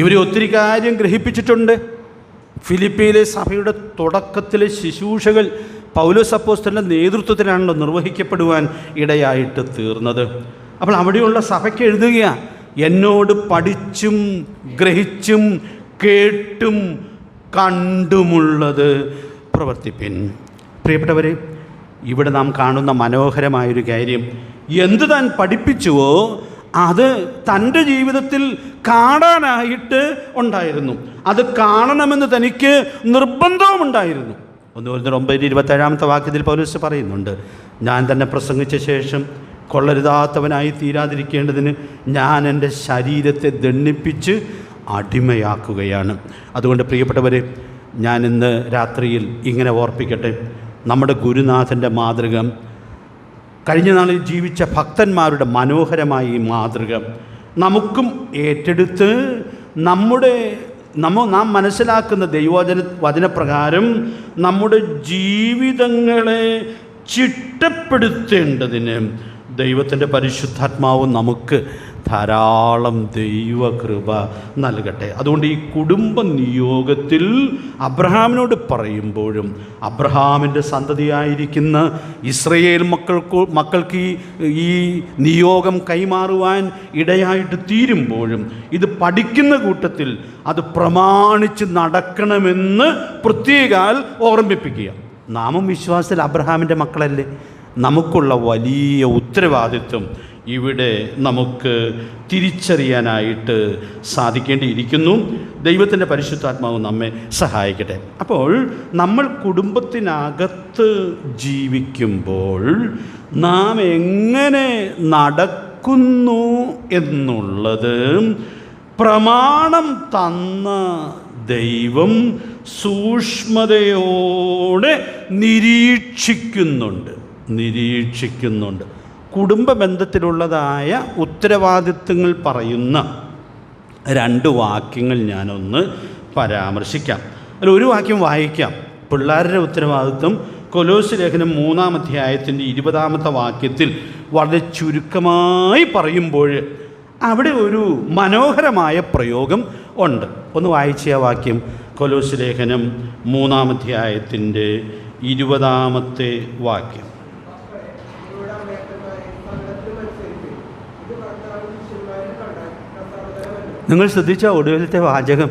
ഇവർ ഒത്തിരി കാര്യം ഗ്രഹിപ്പിച്ചിട്ടുണ്ട്. ഫിലിപ്പിയിലെ സഭയുടെ തുടക്കത്തിലെ ശുശ്രൂഷകൾ പൗലോസ് അപ്പോസ്തലൻ്റെ നേതൃത്വത്തിലാണല്ലോ നിർവഹിക്കപ്പെടുവാൻ ഇടയായിട്ട് തീർന്നത്. അപ്പോൾ അവിടെയുള്ള സഭയ്ക്ക് എഴുതുകയാണ്, എന്നോട് പഠിച്ചും ഗ്രഹിച്ചും കേട്ടും കണ്ടുമുള്ളത് പ്രവർത്തിപ്പിൻ. പ്രിയപ്പെട്ടവരെ, ഇവിടെ നാം കാണുന്ന മനോഹരമായൊരു കാര്യം, എന്ത് താൻ പഠിപ്പിച്ചുവോ അത് തൻ്റെ ജീവിതത്തിൽ കാണാനായിട്ട് ഉണ്ടായിരുന്നു. അത് കാണണമെന്ന് തനിക്ക് നിർബന്ധവുമുണ്ടായിരുന്നു. 1 കൊരിന്ത്യർ 9:27 വാക്യത്തിൽ പൗലോസ് പറയുന്നുണ്ട്, ഞാൻ തന്നെ പ്രസംഗിച്ച ശേഷം കൊള്ളരുതാത്തവനായി തീരാതിരിക്കേണ്ടതിന് ഞാൻ എൻ്റെ ശരീരത്തെ ദണ്ഡിപ്പിച്ച് അടിമയാക്കുകയാണ്. അതുകൊണ്ട് പ്രിയപ്പെട്ടവരെ, ഞാൻ ഇന്ന് രാത്രിയിൽ ഇങ്ങനെ ഓർപ്പിക്കട്ടെ, നമ്മുടെ ഗുരുനാഥൻ്റെ മാതൃക, കഴിഞ്ഞ നാളിൽ ജീവിച്ച ഭക്തന്മാരുടെ മനോഹരമായ ഈ മാതൃക നമുക്കും ഏറ്റെടുത്ത് നാം മനസ്സിലാക്കുന്ന വചനപ്രകാരം നമ്മുടെ ജീവിതങ്ങളെ ചിട്ടപ്പെടുത്തേണ്ടതിന് ദൈവത്തിൻ്റെ പരിശുദ്ധാത്മാവ് നമുക്ക് ധാരാളം ദൈവകൃപ നൽകട്ടെ. അതുകൊണ്ട് ഈ കുടുംബ നിയോഗത്തിൽ അബ്രഹാമിനോട് പറയുമ്പോഴും അബ്രഹാമിൻ്റെ സന്തതിയായിരിക്കുന്ന ഇസ്രയേൽ മക്കൾക്ക് ഈ നിയോഗം കൈമാറുവാൻ ഇടയായിട്ട് തീരുമ്പോഴും ഇത് പഠിക്കുന്ന കൂട്ടത്തിൽ അത് പ്രമാണിച്ച് നടക്കണമെന്ന് പ്രത്യേകാൽ ഓർമ്മിപ്പിക്കുക. നാമും വിശ്വാസത്തിൽ അബ്രഹാമിൻ്റെ മക്കളല്ലേ. നമുക്കുള്ള വലിയ ഉത്തരവാദിത്വം ഇവിടെ നമുക്ക് തിരിച്ചറിയാനായിട്ട് സാധിക്കേണ്ടിയിരിക്കുന്നു. ദൈവത്തിൻ്റെ പരിശുദ്ധാത്മാവ് നമ്മെ സഹായിക്കട്ടെ. അപ്പോൾ നമ്മൾ കുടുംബത്തിനകത്ത് ജീവിക്കുമ്പോൾ നാം എങ്ങനെ നടക്കുന്നു എന്നുള്ളത് പ്രമാണം തന്ന ദൈവം സൂക്ഷ്മതയോടെ നിരീക്ഷിക്കുന്നുണ്ട്. കുടുംബ ബന്ധത്തിലുള്ളതായ ഉത്തരവാദിത്വങ്ങൾ പറയുന്ന 2 വാക്യങ്ങൾ ഞാനൊന്ന് പരാമർശിക്കാം. അതിൽ ഒരു വാക്യം വായിക്കാം. പിള്ളേരുടെ ഉത്തരവാദിത്വം കൊലോസ്യ ലേഖനം 3-ാം അധ്യായത്തിൻ്റെ 20-ാമത്തെ വാക്യത്തിൽ വളരെ ചുരുക്കമായി പറയുമ്പോൾ അവിടെ ഒരു മനോഹരമായ പ്രയോഗം ഉണ്ട്. ഒന്ന് വായിച്ച ആ വാക്യം, കൊലോസ്യ ലേഖനം 3-ാം അധ്യായത്തിൻ്റെ 20-ാമത്തെ വാക്യം. നിങ്ങൾ ശ്രദ്ധിച്ച ഒടുവിലത്തെ വാചകം,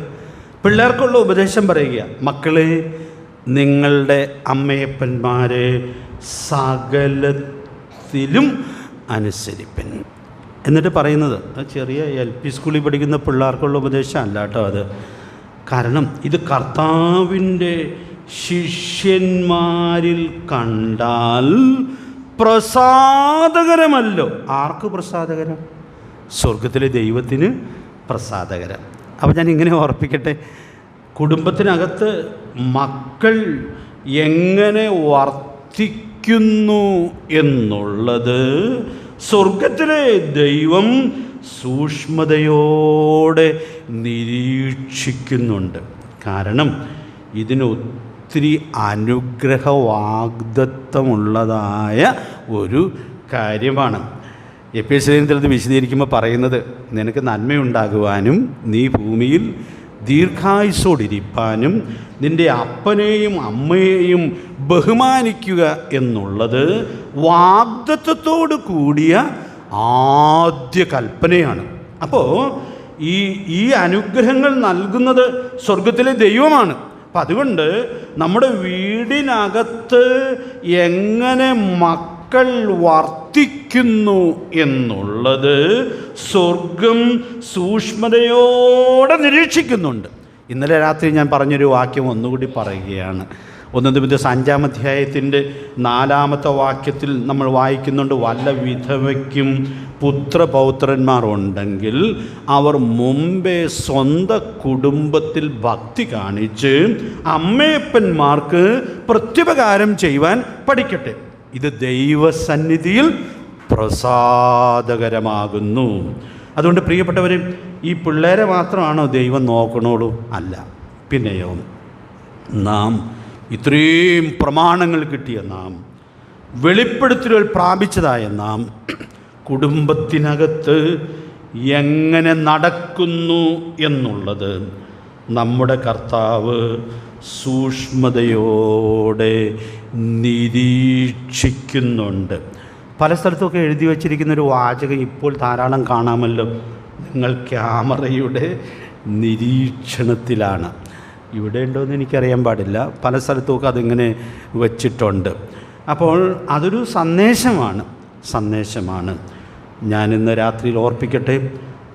പിള്ളേർക്കുള്ള ഉപദേശം പറയുക, മക്കളെ നിങ്ങളുടെ അമ്മയപ്പന്മാരെ സകലത്തിലും അനുസരിപ്പൻ. എന്നിട്ട് പറയുന്നത് ചെറിയ LP സ്കൂളിൽ പഠിക്കുന്ന പിള്ളേർക്കുള്ള ഉപദേശം അല്ല കേട്ടോ അത്. കാരണം ഇത് കർത്താവിൻ്റെ ശിഷ്യന്മാരിൽ കണ്ടാൽ പ്രസാദകരമല്ലോ. ആർക്ക് പ്രസാദകരം? സ്വർഗത്തിലെ ദൈവത്തിന് പ്രസാദകരം. അപ്പോൾ ഞാൻ ഇങ്ങനെ ഓർപ്പിക്കട്ടെ, കുടുംബത്തിനകത്ത് മക്കൾ എങ്ങനെ വർത്തിക്കുന്നു എന്നുള്ളത് സ്വർഗത്തിലെ ദൈവം സൂക്ഷ്മതയോടെ നിരീക്ഷിക്കുന്നുണ്ട്. കാരണം ഇതിന് ഒത്തിരി അനുഗ്രഹ വാഗ്ദത്തമുള്ളതായ ഒരു കാര്യമാണ്. എഫേസ്യർ ഇത് വിശദീകരിക്കുമ്പോൾ പറയുന്നത്, നിനക്ക് നന്മയുണ്ടാകുവാനും നീ ഭൂമിയിൽ ദീർഘായുസ്സോടിരിപ്പാനും നിൻ്റെ അപ്പനെയും അമ്മയെയും ബഹുമാനിക്കുക എന്നുള്ളത് വാഗ്ദത്തത്തോട് കൂടിയ ആദ്യ കൽപ്പനയാണ്. അപ്പോൾ ഈ അനുഗ്രഹങ്ങൾ നൽകുന്നത് സ്വർഗത്തിലെ ദൈവമാണ്. അപ്പം അതുകൊണ്ട് നമ്മുടെ വീടിനകത്ത് എങ്ങനെ മക്കൾ വർത്തിക്കുന്നു എന്നുള്ളത് സ്വർഗം സൂക്ഷ്മതയോടെ നിരീക്ഷിക്കുന്നുണ്ട്. ഇന്നലെ രാത്രി ഞാൻ പറഞ്ഞൊരു വാക്യം ഒന്നുകൂടി പറയുകയാണ്. 1 തിമോഥെയോസ് 5-ാം അധ്യായത്തിൻ്റെ 4-ാമത്തെ വാക്യത്തിൽ നമ്മൾ വായിക്കുന്നുണ്ട്, വല്ല വിധവയ്ക്കും പുത്രപൗത്രന്മാർ ഉണ്ടെങ്കിൽ അവർ മുമ്പേ സ്വന്തം കുടുംബത്തിൽ ഭക്തി കാണിച്ച് അമ്മയപ്പന്മാർക്ക് പ്രത്യുപകാരം ചെയ്യുവാൻ പഠിക്കട്ടെ. ഇത് ദൈവസന്നിധിയിൽ പ്രസാദകരമാകുന്നു. അതുകൊണ്ട് പ്രിയപ്പെട്ടവർ, ഈ പിള്ളേരെ മാത്രമാണോ ദൈവം നോക്കണോളൂ? അല്ല. പിന്നെയോ, നാം ഇത്രയും പ്രമാണങ്ങൾ കിട്ടിയ നാം, വെളിപ്പെടുത്തലുകൾ പ്രാപിച്ചതായ നാം കുടുംബത്തിനകത്ത് എങ്ങനെ നടക്കുന്നു എന്നുള്ളത് നമ്മുടെ കർത്താവ് സൂക്ഷ്മതയോടെ നിരീക്ഷിക്കുന്നുണ്ട്. പല സ്ഥലത്തുമൊക്കെ എഴുതി വച്ചിരിക്കുന്നൊരു വാചകം ഇപ്പോൾ ധാരാളം കാണാമല്ലോ, നിങ്ങൾ ക്യാമറയുടെ നിരീക്ഷണത്തിലാണ്. ഇവിടെ ഉണ്ടോയെന്ന് എനിക്കറിയാൻ പാടില്ല, പല സ്ഥലത്തുമൊക്കെ അതിങ്ങനെ വച്ചിട്ടുണ്ട്. അപ്പോൾ അതൊരു സന്ദേശമാണ്. ഞാനിന്ന് രാത്രിയിൽ ഓർപ്പിക്കട്ടെ,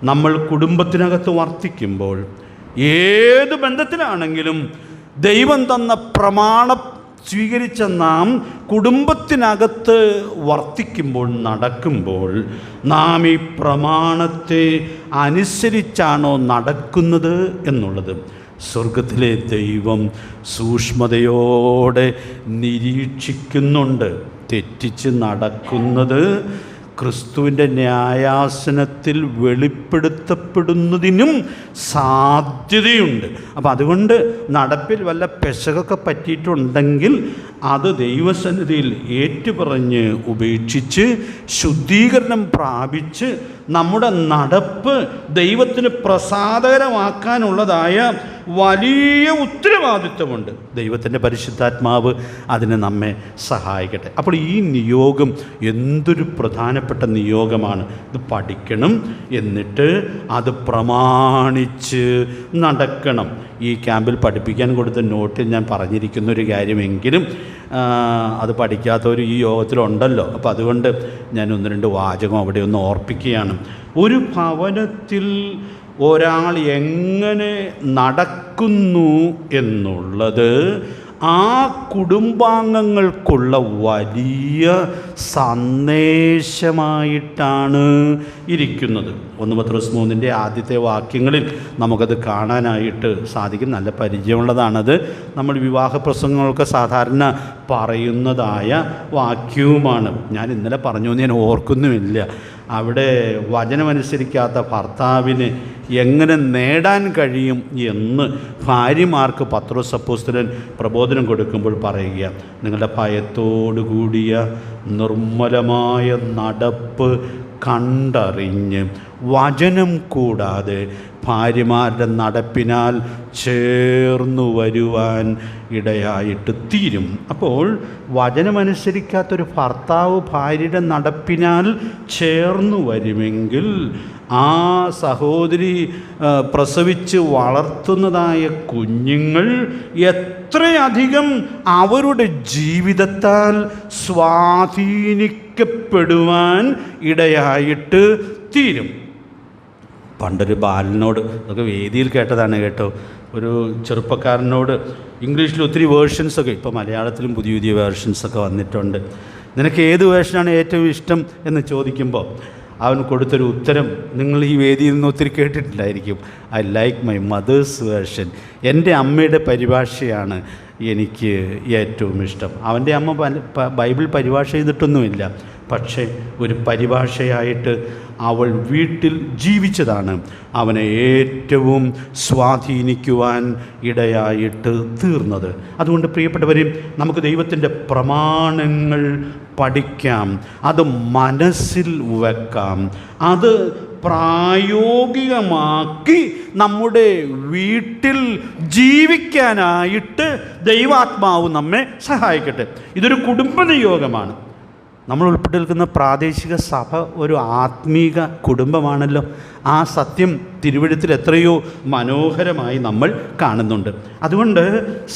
നമ്മൾ കുടുംബത്തിനകത്ത് വർത്തിക്കുമ്പോൾ, ഏത് ബന്ധത്തിലാണെങ്കിലും ദൈവം തന്ന പ്രമാണം സ്വീകരിച്ച നാം കുടുംബത്തിനകത്ത് വർത്തിക്കുമ്പോൾ, നടക്കുമ്പോൾ, നാം ഈ പ്രമാണത്തെ അനുസരിച്ചാണോ നടക്കുന്നത് എന്നുള്ളത് സ്വർഗത്തിലെ ദൈവം സൂക്ഷ്മതയോടെ നിരീക്ഷിക്കുന്നുണ്ട്. തെറ്റിച്ച് നടക്കുന്നത് ക്രിസ്തുവിൻ്റെ ന്യായാസനത്തിൽ വെളിപ്പെടുത്തപ്പെടുന്നതിനും സാധ്യതയുണ്ട്. അപ്പോൾ അതുകൊണ്ട് നടപ്പിൽ വല്ല പെശകൊക്കെ പറ്റിയിട്ടുണ്ടെങ്കിൽ അത് ദൈവസന്നിധിയിൽ ഏറ്റുപറഞ്ഞ് ഉപേക്ഷിച്ച് ശുദ്ധീകരണം പ്രാപിച്ച് നമ്മുടെ നടപ്പ് ദൈവത്തിന് പ്രസാദകരമാക്കാനുള്ളതായ വലിയ ഉത്തരവാദിത്വമുണ്ട്. ദൈവത്തിൻ്റെ പരിശുദ്ധാത്മാവ് അതിന് നമ്മെ സഹായിക്കട്ടെ. അപ്പോൾ ഈ നിയോഗം എന്തൊരു പ്രധാനപ്പെട്ട നിയോഗമാണ്. ഇത് പഠിക്കണം, എന്നിട്ട് അത് പ്രമാണിച്ച് നടക്കണം. ഈ ക്യാമ്പിൽ പഠിപ്പിക്കാൻ കൊടുത്ത നോട്ടിൽ ഞാൻ പറഞ്ഞിരിക്കുന്നൊരു കാര്യമെങ്കിലും അത് പഠിക്കാത്തവർ ഈ യോഗത്തിലുണ്ടല്ലോ. അപ്പോൾ അതുകൊണ്ട് ഞാൻ 1-2 വാചകം അവിടെ ഒന്ന് ഓർപ്പിക്കുകയാണ്. ഒരു ഭവനത്തിൽ ഒരാൾ എങ്ങനെ നടക്കുന്നു എന്നുള്ളത് ആ കുടുംബാംഗങ്ങൾക്കുള്ള വലിയ സന്ദേശമായിട്ടാണ് ഇരിക്കുന്നത്. 1 പത്രോസ് 3 ആദ്യത്തെ വാക്യങ്ങളിൽ നമുക്കത് കാണാനായിട്ട് സാധിക്കും. നല്ല പരിചയമുള്ളതാണത്. നമ്മൾ വിവാഹ പ്രസംഗങ്ങളൊക്കെ സാധാരണ പറയുന്നതായ വാക്യവുമാണ്. ഞാൻ ഇന്നലെ പറഞ്ഞു എന്ന് ഞാൻ ഓർക്കുന്നുമില്ല. അവിടെ വചനമനുസരിക്കാത്ത ഭർത്താവിന് എങ്ങനെ നേടാൻ കഴിയും എന്ന് ഭാര്യമാർക്ക് പത്രോസ് അപ്പോസ്തലൻ പ്രബോധനം കൊടുക്കുമ്പോൾ പറയുക, നിങ്ങളുടെ ഭയത്തോടു കൂടിയ നിർമ്മലമായ നടപ്പ് കണ്ടറിഞ്ഞ് വചനം കൂടാതെ ഭാര്യമാരുടെ നടപ്പിനാൽ ചേർന്നു വരുവാൻ ഇടയായിട്ട് തീരും. അപ്പോൾ വചനമനുസരിക്കാത്തൊരു ഭർത്താവ് ഭാര്യയുടെ നടപ്പിനാൽ ചേർന്നു വരുമെങ്കിൽ ആ സഹോദരി പ്രസവിച്ച് വളർത്തുന്നതായ കുഞ്ഞുങ്ങൾ എത്രയധികം അവരുടെ ജീവിതത്താൽ സ്വാധീനിക്കപ്പെടുവാൻ ഇടയായിട്ട് തീരും. പണ്ടൊരു ബാലനോട്, അതൊക്കെ വേദിയിൽ കേട്ടതാണ് കേട്ടോ, ഒരു ചെറുപ്പക്കാരനോട് ഇംഗ്ലീഷിൽ ഒത്തിരി വേർഷൻസൊക്കെ, ഇപ്പോൾ മലയാളത്തിലും പുതിയ പുതിയ വേർഷൻസൊക്കെ വന്നിട്ടുണ്ട്, നിനക്ക് ഏത് വേർഷനാണ് ഏറ്റവും ഇഷ്ടം എന്ന് ചോദിക്കുമ്പോൾ അവൻ കൊടുത്തൊരു ഉത്തരം നിങ്ങൾ ഈ വേദിയിൽ നിന്ന് ഒത്തിരി കേട്ടിട്ടില്ലായിരിക്കും. I like my mother's version. എൻ്റെ അമ്മയുടെ പരിഭാഷയാണ് എനിക്ക് ഏറ്റവും ഇഷ്ടം. അവൻ്റെ അമ്മ ബൈബിൾ പരിഭാഷ ചെയ്തിട്ടൊന്നുമില്ല, പക്ഷേ ഒരു പരിഭാഷയായിട്ട് അവൾ വീട്ടിൽ ജീവിച്ചതാണ് അവനെ ഏറ്റവും സ്വാധീനിക്കുവാൻ ഇടയായിട്ട് തീർന്നത്. അതുകൊണ്ട് പ്രിയപ്പെട്ടവരെ, നമുക്ക് ദൈവത്തിൻ്റെ പ്രമാണങ്ങൾ പഠിക്കാം, അത് മനസ്സിൽ വെക്കാം, അത് പ്രായോഗികമാക്കി നമ്മുടെ വീട്ടിൽ ജീവിക്കാനായിട്ട് ദൈവാത്മാവ് നമ്മെ സഹായിക്കട്ടെ. ഇതൊരു കുടുംബ നിയോഗമാണ്. നമ്മൾ ഉൾപ്പെട്ട് നിൽക്കുന്ന പ്രാദേശിക സഭ ഒരു ആത്മീക കുടുംബമാണല്ലോ. ആ സത്യം തിരുവെഴുത്തിൽ എത്രയോ മനോഹരമായി നമ്മൾ കാണുന്നുണ്ട്. അതുകൊണ്ട്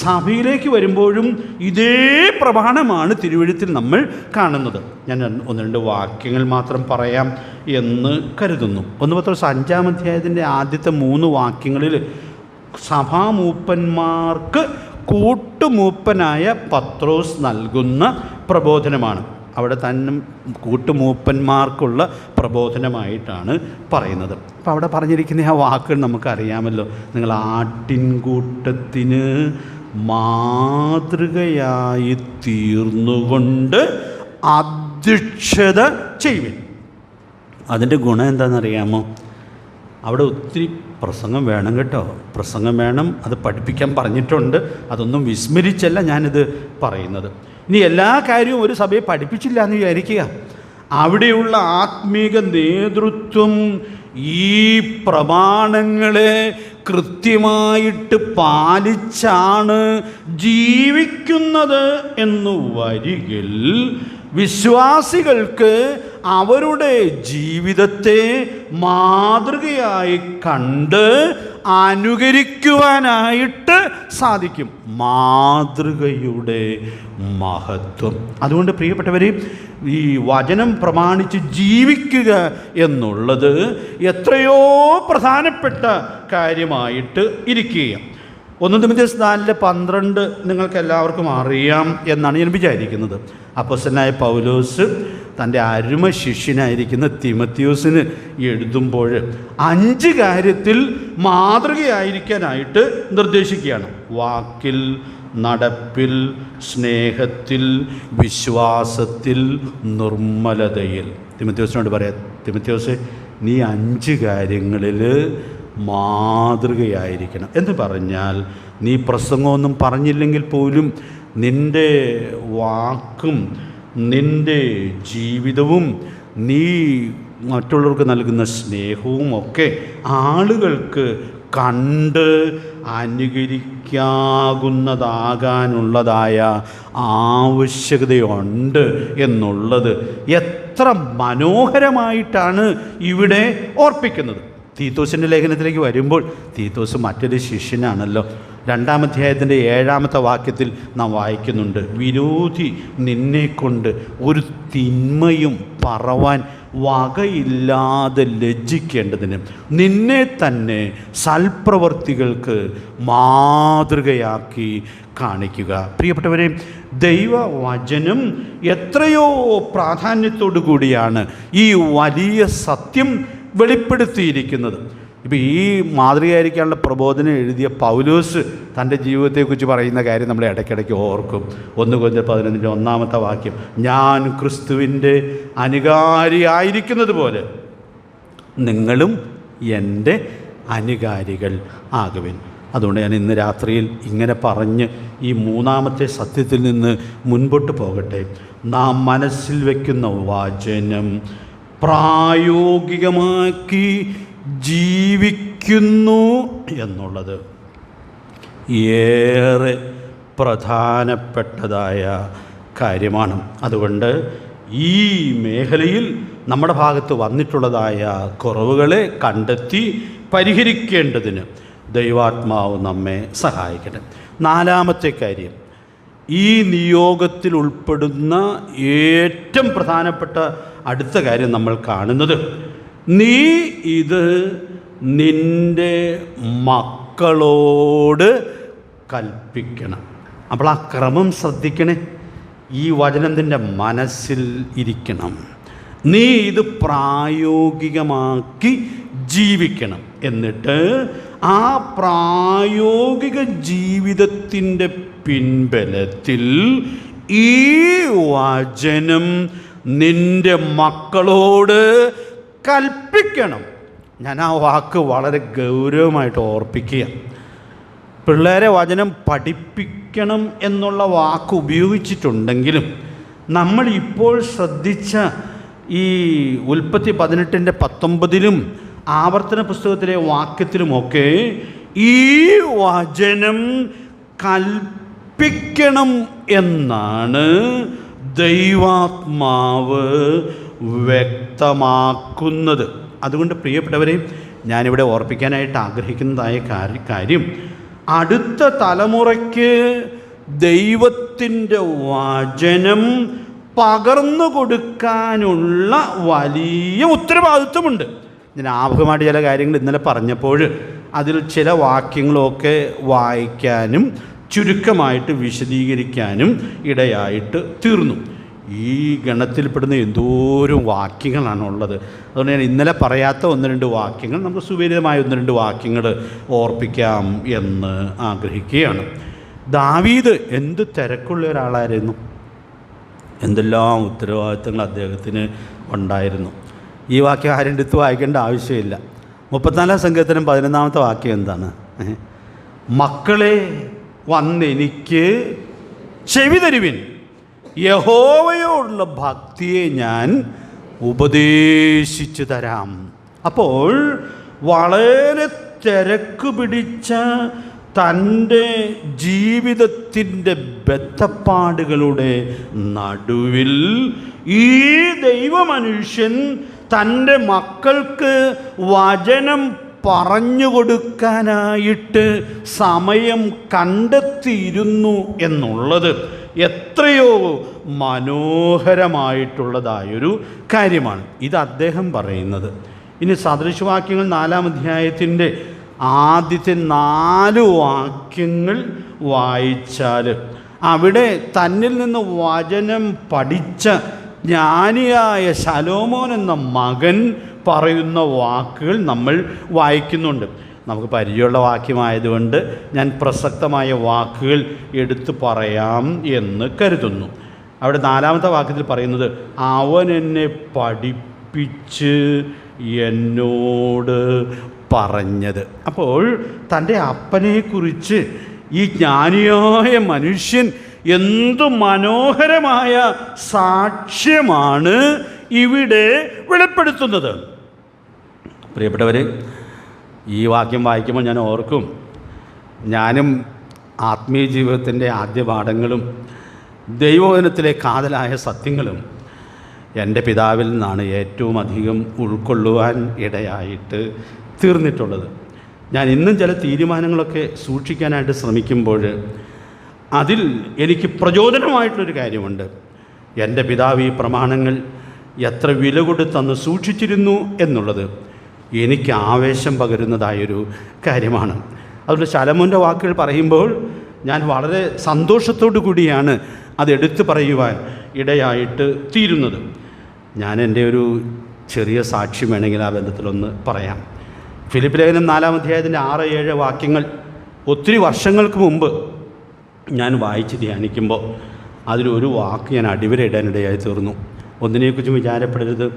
സഭയിലേക്ക് വരുമ്പോഴും ഇതേ പ്രമാണമാണ് തിരുവെഴുത്തിൽ നമ്മൾ കാണുന്നത്. ഞാൻ 1-2 വാക്യങ്ങൾ മാത്രം പറയാം എന്ന് കരുതുന്നു. 1 പത്രോസ് 5-ാം അധ്യായത്തിൻ്റെ ആദ്യത്തെ 3 വാക്യങ്ങളിൽ സഭാമൂപ്പന്മാർക്ക് കൂട്ടുമൂപ്പനായ പത്രോസ് നൽകുന്ന പ്രബോധനമാണ്. അവിടെ തന്നെ കൂട്ടുമൂപ്പന്മാർക്കുള്ള പ്രബോധനമായിട്ടാണ് പറയുന്നത്. അപ്പോൾ അവിടെ പറഞ്ഞിരിക്കുന്ന ആ വാക്കുകൾ നമുക്കറിയാമല്ലോ. നിങ്ങൾ ആട്ടിൻകൂട്ടത്തിന് മാതൃകയായി തീർന്നുകൊണ്ട് അധ്യക്ഷത ചെയ്യുവിൻ. അതിൻ്റെ ഗുണം എന്താണെന്നറിയാമോ? അവിടെ ഒത്തിരി പ്രസംഗം വേണം കേട്ടോ, പ്രസംഗം വേണം. അത് പഠിപ്പിക്കാൻ പറഞ്ഞിട്ടുണ്ട്. അതൊന്നും വിസ്മരിച്ചല്ല ഞാനിത് പറയുന്നത്. ഇനി എല്ലാ കാര്യവും ഒരു സഭയെ പഠിപ്പിച്ചില്ല എന്ന് വിചാരിക്കുക. അവിടെയുള്ള ആത്മീക നേതൃത്വം ഈ പ്രമാണങ്ങളെ കൃത്യമായിട്ട് പാലിച്ചാണ് ജീവിക്കുന്നത് എന്ന് വരികിൽ വിശ്വാസികൾക്ക് അവരുടെ ജീവിതത്തെ മാതൃകയായി കണ്ട് അനുകരിക്കുവാനായിട്ട് സാധിക്കും. മാതൃകയുടെ മഹത്വം. അതുകൊണ്ട് പ്രിയപ്പെട്ടവരെ, ഈ വചനം പ്രമാണിച്ച് ജീവിക്കുക എന്നുള്ളത് എത്രയോ പ്രധാനപ്പെട്ട കാര്യമായിട്ട് ഇരിക്കുകയാണ്. 1 തിമോഥെയോസ് 4:12 നിങ്ങൾക്ക് എല്ലാവർക്കും അറിയാം എന്നാണ് ഞാൻ വിചാരിക്കുന്നത്. അപ്പോസ്തലനായ പൗലോസ് തൻ്റെ അരുമ ശിഷ്യനായിരിക്കുന്ന തിമോഥെയോസിന് എഴുതുമ്പോൾ 5 കാര്യത്തിൽ മാതൃകയായിരിക്കാനായിട്ട് നിർദ്ദേശിക്കുകയാണ്. വാക്കിൽ, നടപ്പിൽ, സ്നേഹത്തിൽ, വിശ്വാസത്തിൽ, നിർമ്മലതയിൽ. തിമോഥെയോസിനോട് പറയാം, തിമോഥെയോസേ, നീ 5 കാര്യങ്ങളിൽ മാതൃകയായിരിക്കണം. എന്ന് പറഞ്ഞാൽ നീ പ്രസംഗമൊന്നും പറഞ്ഞില്ലെങ്കിൽ പോലും നിൻ്റെ വാക്കും നിൻ്റെ ജീവിതവും നീ മറ്റുള്ളവർക്ക് നൽകുന്ന സ്നേഹവും ഒക്കെ ആളുകൾക്ക് കണ്ട് അനുകരിക്കാവുന്നതാകാനുള്ളതായ ആവശ്യകതയുണ്ട് എന്നുള്ളത് എത്ര മനോഹരമായിട്ടാണ് ഇവിടെ ഓർപ്പിക്കുന്നത്. തീത്തോസിൻ്റെ ലേഖനത്തിലേക്ക് വരുമ്പോൾ തീത്തോസ് മറ്റൊരു ശിഷ്യനാണല്ലോ. 2-ാം അധ്യായത്തിൻ്റെ 7-ാമത്തെ വാക്യത്തിൽ നാം വായിക്കുന്നുണ്ട്, വിരോധി നിന്നെക്കൊണ്ട് ഒരു തിന്മയും പറവാൻ വകയില്ലാതെ ലജ്ജിക്കേണ്ടതിന് നിന്നെ തന്നെ സൽപ്രവർത്തികൾക്ക് മാതൃകയാക്കി കാണിക്കുക. പ്രിയപ്പെട്ടവരെ, ദൈവവചനം എത്രയോ പ്രാധാന്യത്തോടു കൂടിയാണ് ഈ വലിയ സത്യം വെളിപ്പെടുത്തിയിരിക്കുന്നത്. ഇപ്പോൾ ഈ മാതൃകയായിരിക്കാനുള്ള പ്രബോധനം എഴുതിയ പൗലോസ് തൻ്റെ ജീവിതത്തെക്കുറിച്ച് പറയുന്ന കാര്യം നമ്മൾ ഇടയ്ക്കിടയ്ക്ക് ഓർക്കും. 1 കൊരിന്ത്യർ 11:1 വാക്യം, ഞാൻ ക്രിസ്തുവിൻ്റെ അനുകാരിയായിരിക്കുന്നത് പോലെ നിങ്ങളും എൻ്റെ അനുകാരികൾ ആകുവിൻ. അതുകൊണ്ട് ഞാൻ ഇന്ന് രാത്രിയിൽ ഇങ്ങനെ പറഞ്ഞ് ഈ 3-ാമത്തെ സത്യത്തിൽ നിന്ന് മുൻപോട്ട് പോകട്ടെ. നാം മനസ്സിൽ വയ്ക്കുന്ന വചനം പ്രായോഗികമാക്കി ജീവിക്കുന്നു എന്നുള്ളത് ഏറെ പ്രധാനപ്പെട്ടതായ കാര്യമാണ്. അതുകൊണ്ട് ഈ മേഖലയിൽ നമ്മുടെ ഭാഗത്ത് വന്നിട്ടുള്ളതായ കുറവുകളെ കണ്ടെത്തി പരിഹരിക്കേണ്ടതിന് ദൈവാത്മാവ് നമ്മെ സഹായിക്കട്ടെ. 4-ാമത്തെ കാര്യം, ഈ നിയോഗത്തിൽ ഉൾപ്പെടുന്ന ഏറ്റവും പ്രധാനപ്പെട്ട അടുത്ത കാര്യം നമ്മൾ കാണുന്നത്, നീ ഇത് നിൻ്റെ മക്കളോട് കൽപ്പിക്കണം. അപ്പോൾ ആ ക്രമം ശ്രദ്ധിക്കണേ. ഈ വചനം നിൻ്റെ മനസ്സിൽ ഇരിക്കണം. നീ ഇത് പ്രായോഗികമാക്കി ജീവിക്കണം. എന്നിട്ട് ആ പ്രായോഗിക ജീവിതത്തിൻ്റെ പിൻബലത്തിൽ ഈ വചനം നിൻ്റെ മക്കളോട് കൽപ്പിക്കണം. ഞാൻ ആ വാക്ക് വളരെ ഗൗരവമായിട്ട് ഓർപ്പിക്കുക. പിള്ളേരെ വചനം പഠിപ്പിക്കണം എന്നുള്ള വാക്ക് ഉപയോഗിച്ചിട്ടുണ്ടെങ്കിലും നമ്മൾ ഇപ്പോൾ ശ്രദ്ധിച്ച ഈ ഉൽപ്പത്തി 18:19 ആവർത്തന പുസ്തകത്തിലെ വാക്യത്തിലുമൊക്കെ ഈ വചനം കൽപ്പിക്കണം എന്നാണ് ദൈവാത്മാവ് വ്യക്തമാക്കുന്നത്. അതുകൊണ്ട് പ്രിയപ്പെട്ടവരെ, ഞാനിവിടെ ഓർപ്പിക്കാനായിട്ട് ആഗ്രഹിക്കുന്നതായ കാര്യം, അടുത്ത തലമുറയ്ക്ക് ദൈവത്തിൻ്റെ വചനം പകർന്നു കൊടുക്കാനുള്ള വലിയ ഉത്തരവാദിത്വമുണ്ട്. ഞാൻ ആമുഖമായിട്ട് ചില കാര്യങ്ങൾ ഇന്നലെ പറഞ്ഞപ്പോൾ അതിൽ ചില വാക്യങ്ങളൊക്കെ വായിക്കാനും ചുരുക്കമായിട്ട് വിശദീകരിക്കാനും ഇടയായിട്ട് തീർന്നു. ഈ ഗണത്തിൽപ്പെടുന്ന എന്തോരം വാക്യങ്ങളാണുള്ളത്. അതുകൊണ്ട് ഞാൻ ഇന്നലെ പറയാത്ത 1-2 വാക്യങ്ങൾ, നമുക്ക് സുപരിതമായ 1-2 വാക്യങ്ങൾ ഓർപ്പിക്കാം എന്ന് ആഗ്രഹിക്കുകയാണ്. ദാവീദ് എന്ത് തിരക്കുള്ള ഒരാളായിരുന്നു. എന്തെല്ലാം ഉത്തരവാദിത്തങ്ങൾ അദ്ദേഹത്തിന് ഉണ്ടായിരുന്നു. ഈ വാക്യം ആരും എടുത്ത് വായിക്കേണ്ട ആവശ്യമില്ല. 34 സങ്കീർത്തനം 11-ാമത്തെ വാക്യം എന്താണ്? മക്കളെ വന്നെനിക്ക് ചെവി തരുവിൻ, യഹോവയോടുള്ള ഭക്തിയെ ഞാൻ ഉപദേശിച്ചു തരാം. അപ്പോൾ വളരെ തിരക്ക് പിടിച്ച തൻ്റെ ജീവിതത്തിൻ്റെ ബദ്ധപ്പാടുകളുടെ നടുവിൽ ഈ ദൈവമനുഷ്യൻ തൻ്റെ മക്കൾക്ക് വചനം പറഞ്ഞു കൊടുക്കാനായിട്ട് സമയം കണ്ടെത്തിയിരുന്നു എന്നുള്ളത് എത്രയോ മനോഹരമായിട്ടുള്ളതായൊരു കാര്യമാണ്. ഇത് അദ്ദേഹം പറയുന്നത്. ഇനി സദൃശവാക്യങ്ങൾ 4-ാം അധ്യായത്തിൻ്റെ ആദ്യത്തെ 4 വാക്യങ്ങൾ വായിച്ചാൽ അവിടെ തന്നിൽ നിന്ന് വചനം പഠിച്ച ജ്ഞാനിയായ ശലോമോൻ എന്ന മകൻ പറയുന്ന വാക്കുകൾ നമ്മൾ വായിക്കുന്നുണ്ട്. നമുക്ക് പരിചയമുള്ള വാക്യമായതുകൊണ്ട് ഞാൻ പ്രസക്തമായ വാക്കുകൾ എടുത്തു പറയാം എന്ന് കരുതുന്നു. അവിടെ 4-ാമത്തെ വാക്യത്തിൽ പറയുന്നത്, അവൻ എന്നെ പഠിപ്പിച്ച് എന്നോട് പറഞ്ഞത്. അപ്പോൾ തൻ്റെ അപ്പനെക്കുറിച്ച് ഈ ജ്ഞാനിയായ മനുഷ്യൻ എന്തു മനോഹരമായ സാക്ഷ്യമാണ് ഇവിടെ വെളിപ്പെടുത്തുന്നത്. പ്രിയപ്പെട്ടവരെ, ഈ വാക്യം വായിക്കുമ്പോൾ ഞാൻ ഓർക്കും, ഞാനും ആത്മീയ ജീവിതത്തിൻ്റെ ആദ്യ പാഠങ്ങളും ദൈവവചനത്തിലെ കാതലായ സത്യങ്ങളും എൻ്റെ പിതാവിൽ നിന്നാണ് ഏറ്റവും അധികം ഉൾക്കൊള്ളുവാൻ ഇടയായിട്ട് തീർന്നിട്ടുള്ളത്. ഞാൻ ഇന്നും ചില തീരുമാനങ്ങളൊക്കെ സൂക്ഷിക്കാനായിട്ട് ശ്രമിക്കുമ്പോൾ അതിൽ എനിക്ക് പ്രചോദനമായിട്ടൊരു കാര്യമുണ്ട്. എൻ്റെ പിതാവ് ഈ പ്രമാണങ്ങൾ എത്ര വില കൊടുത്തന്ന് സൂക്ഷിച്ചിരുന്നു എന്നുള്ളത് എനിക്ക് ആവേശം പകരുന്നതായൊരു കാര്യമാണ്. അതുകൊണ്ട് ശലോമോൻ്റെ വാക്കുകൾ പറയുമ്പോൾ ഞാൻ വളരെ സന്തോഷത്തോടു കൂടിയാണ് അതെടുത്ത് പറയുവാൻ ഇടയായിട്ട് തീരുന്നത്. ഞാൻ എൻ്റെ ഒരു ചെറിയ സാക്ഷ്യം വേണമെങ്കിൽ ആ ബന്ധത്തിലൊന്ന് പറയാം. ഫിലിപ്പ് ലേഖനം 4-ാം അധ്യായത്തിൻ്റെ 6-7 വാക്യങ്ങൾ ഒത്തിരി വർഷങ്ങൾക്ക് മുമ്പ് ഞാൻ വായിച്ച് ധ്യാനിക്കുമ്പോൾ അതിലൊരു വാക്ക് ഞാൻ അടിവരയിടാനിടയായി തീർന്നു. ഒന്നിനെക്കുറിച്ചും വിചാരപ്പെടരുത്,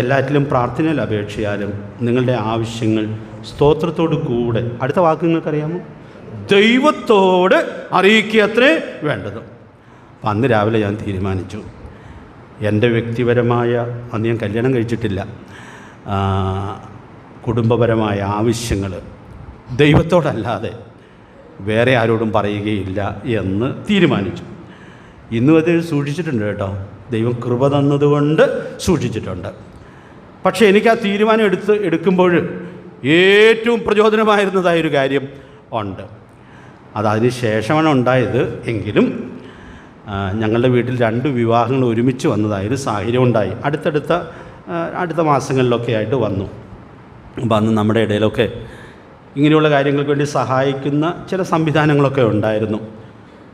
എല്ലാറ്റിലും പ്രാർത്ഥനയിൽ അപേക്ഷയാലും നിങ്ങളുടെ ആവശ്യങ്ങൾ സ്തോത്രത്തോടു കൂടെ, അടുത്ത വാക്ക് നിങ്ങൾക്കറിയാമോ? ദൈവത്തോട് അറിയിക്കത്രേ വേണ്ടത്. അപ്പം അന്ന് രാവിലെ ഞാൻ തീരുമാനിച്ചു, എൻ്റെ വ്യക്തിപരമായ, അന്ന് ഞാൻ കല്യാണം കഴിച്ചിട്ടില്ല, കുടുംബപരമായ ആവശ്യങ്ങൾ ദൈവത്തോടല്ലാതെ വേറെ ആരോടും പറയുകയില്ല എന്ന് തീരുമാനിച്ചു. ഇന്നും അത് സൂക്ഷിച്ചിട്ടുണ്ട് കേട്ടോ, ദൈവം കൃപ തന്നതുകൊണ്ട് സൂക്ഷിച്ചിട്ടുണ്ട്. പക്ഷേ എനിക്ക് ആ തീരുമാനം എടുക്കുമ്പോൾ ഏറ്റവും പ്രചോദനമായിരുന്നതായൊരു കാര്യം ഉണ്ട്. അതതിന് ശേഷമാണ് ഉണ്ടായത്. എങ്കിലും ഞങ്ങളുടെ വീട്ടിൽ 2 വിവാഹങ്ങൾ ഒരുമിച്ച് വന്നതായൊരു സാഹചര്യം ഉണ്ടായി. അടുത്ത മാസങ്ങളിലൊക്കെ ആയിട്ട് വന്നു. അപ്പം അന്ന് നമ്മുടെ ഇടയിലൊക്കെ ഇങ്ങനെയുള്ള കാര്യങ്ങൾക്ക് വേണ്ടി സഹായിക്കുന്ന ചില സംവിധാനങ്ങളൊക്കെ ഉണ്ടായിരുന്നു.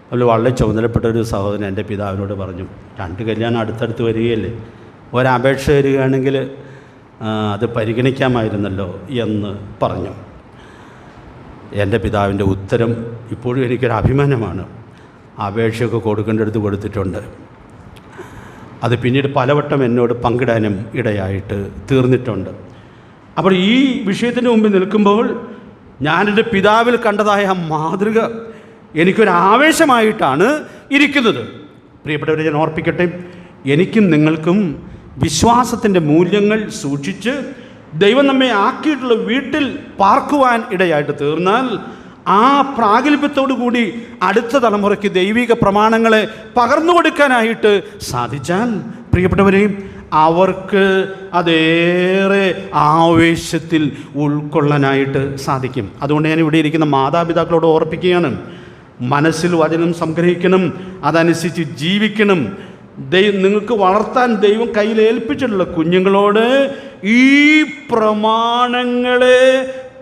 അതിൽ വളരെ ചുമതലപ്പെട്ടൊരു സഹോദരൻ എൻ്റെ പിതാവിനോട് പറഞ്ഞു, 2 കല്യാണം അടുത്തടുത്ത് വരികയല്ലേ, ഒരപേക്ഷ വരികയാണെങ്കിൽ അത് പരിഗണിക്കാമായിരുന്നല്ലോ എന്ന് പറഞ്ഞു. എൻ്റെ പിതാവിൻ്റെ ഉത്തരം ഇപ്പോഴും എനിക്കൊരു അഭിമാനമാണ്. അപേക്ഷയൊക്കെ കൊടുക്കേണ്ടടുത്ത് കൊടുത്തിട്ടുണ്ട്. അത് പിന്നീട് പലവട്ടം എന്നോട് പങ്കിടാനും ഇടയായിട്ട് തീർന്നിട്ടുണ്ട്. അപ്പോൾ ഈ വിഷയത്തിന് മുമ്പിൽ നിൽക്കുമ്പോൾ ഞാനെൻ്റെ പിതാവിൽ കണ്ടതായ മാതൃക എനിക്കൊരാവേശമായിട്ടാണ് ഇരിക്കുന്നത്. പ്രിയപ്പെട്ടവരെ, ഞാൻ ഓർപ്പിക്കട്ടെ, എനിക്കും നിങ്ങൾക്കും വിശ്വാസത്തിൻ്റെ മൂല്യങ്ങൾ സൂക്ഷിച്ച് ദൈവം നമ്മെ ആക്കിയിട്ടുള്ള വീട്ടിൽ പാർക്കുവാൻ ഇടയായിട്ട് തീർന്നാൽ ആ പ്രാഗൽഭ്യത്തോടു കൂടി അടുത്ത തലമുറയ്ക്ക് ദൈവിക പ്രമാണങ്ങളെ പകർന്നു കൊടുക്കാനായിട്ട് സാധിച്ചാൽ, പ്രിയപ്പെട്ടവരെ, അവർക്ക് അതേറെ ആവേശത്തിൽ ഉൾക്കൊള്ളാനായിട്ട് സാധിക്കും. അതുകൊണ്ട് ഞാൻ ഇവിടെ ഇരിക്കുന്ന മാതാപിതാക്കളോട് ഓർപ്പിക്കുകയാണ്, മനസ്സിൽ വചനം സംഗ്രഹിക്കണം, അതനുസരിച്ച് ജീവിക്കണം. നിങ്ങൾക്ക് വളർത്താൻ ദൈവം കയ്യിൽ ഏൽപ്പിച്ചിട്ടുള്ള കുഞ്ഞുങ്ങളോട് ഈ പ്രമാണങ്ങളെ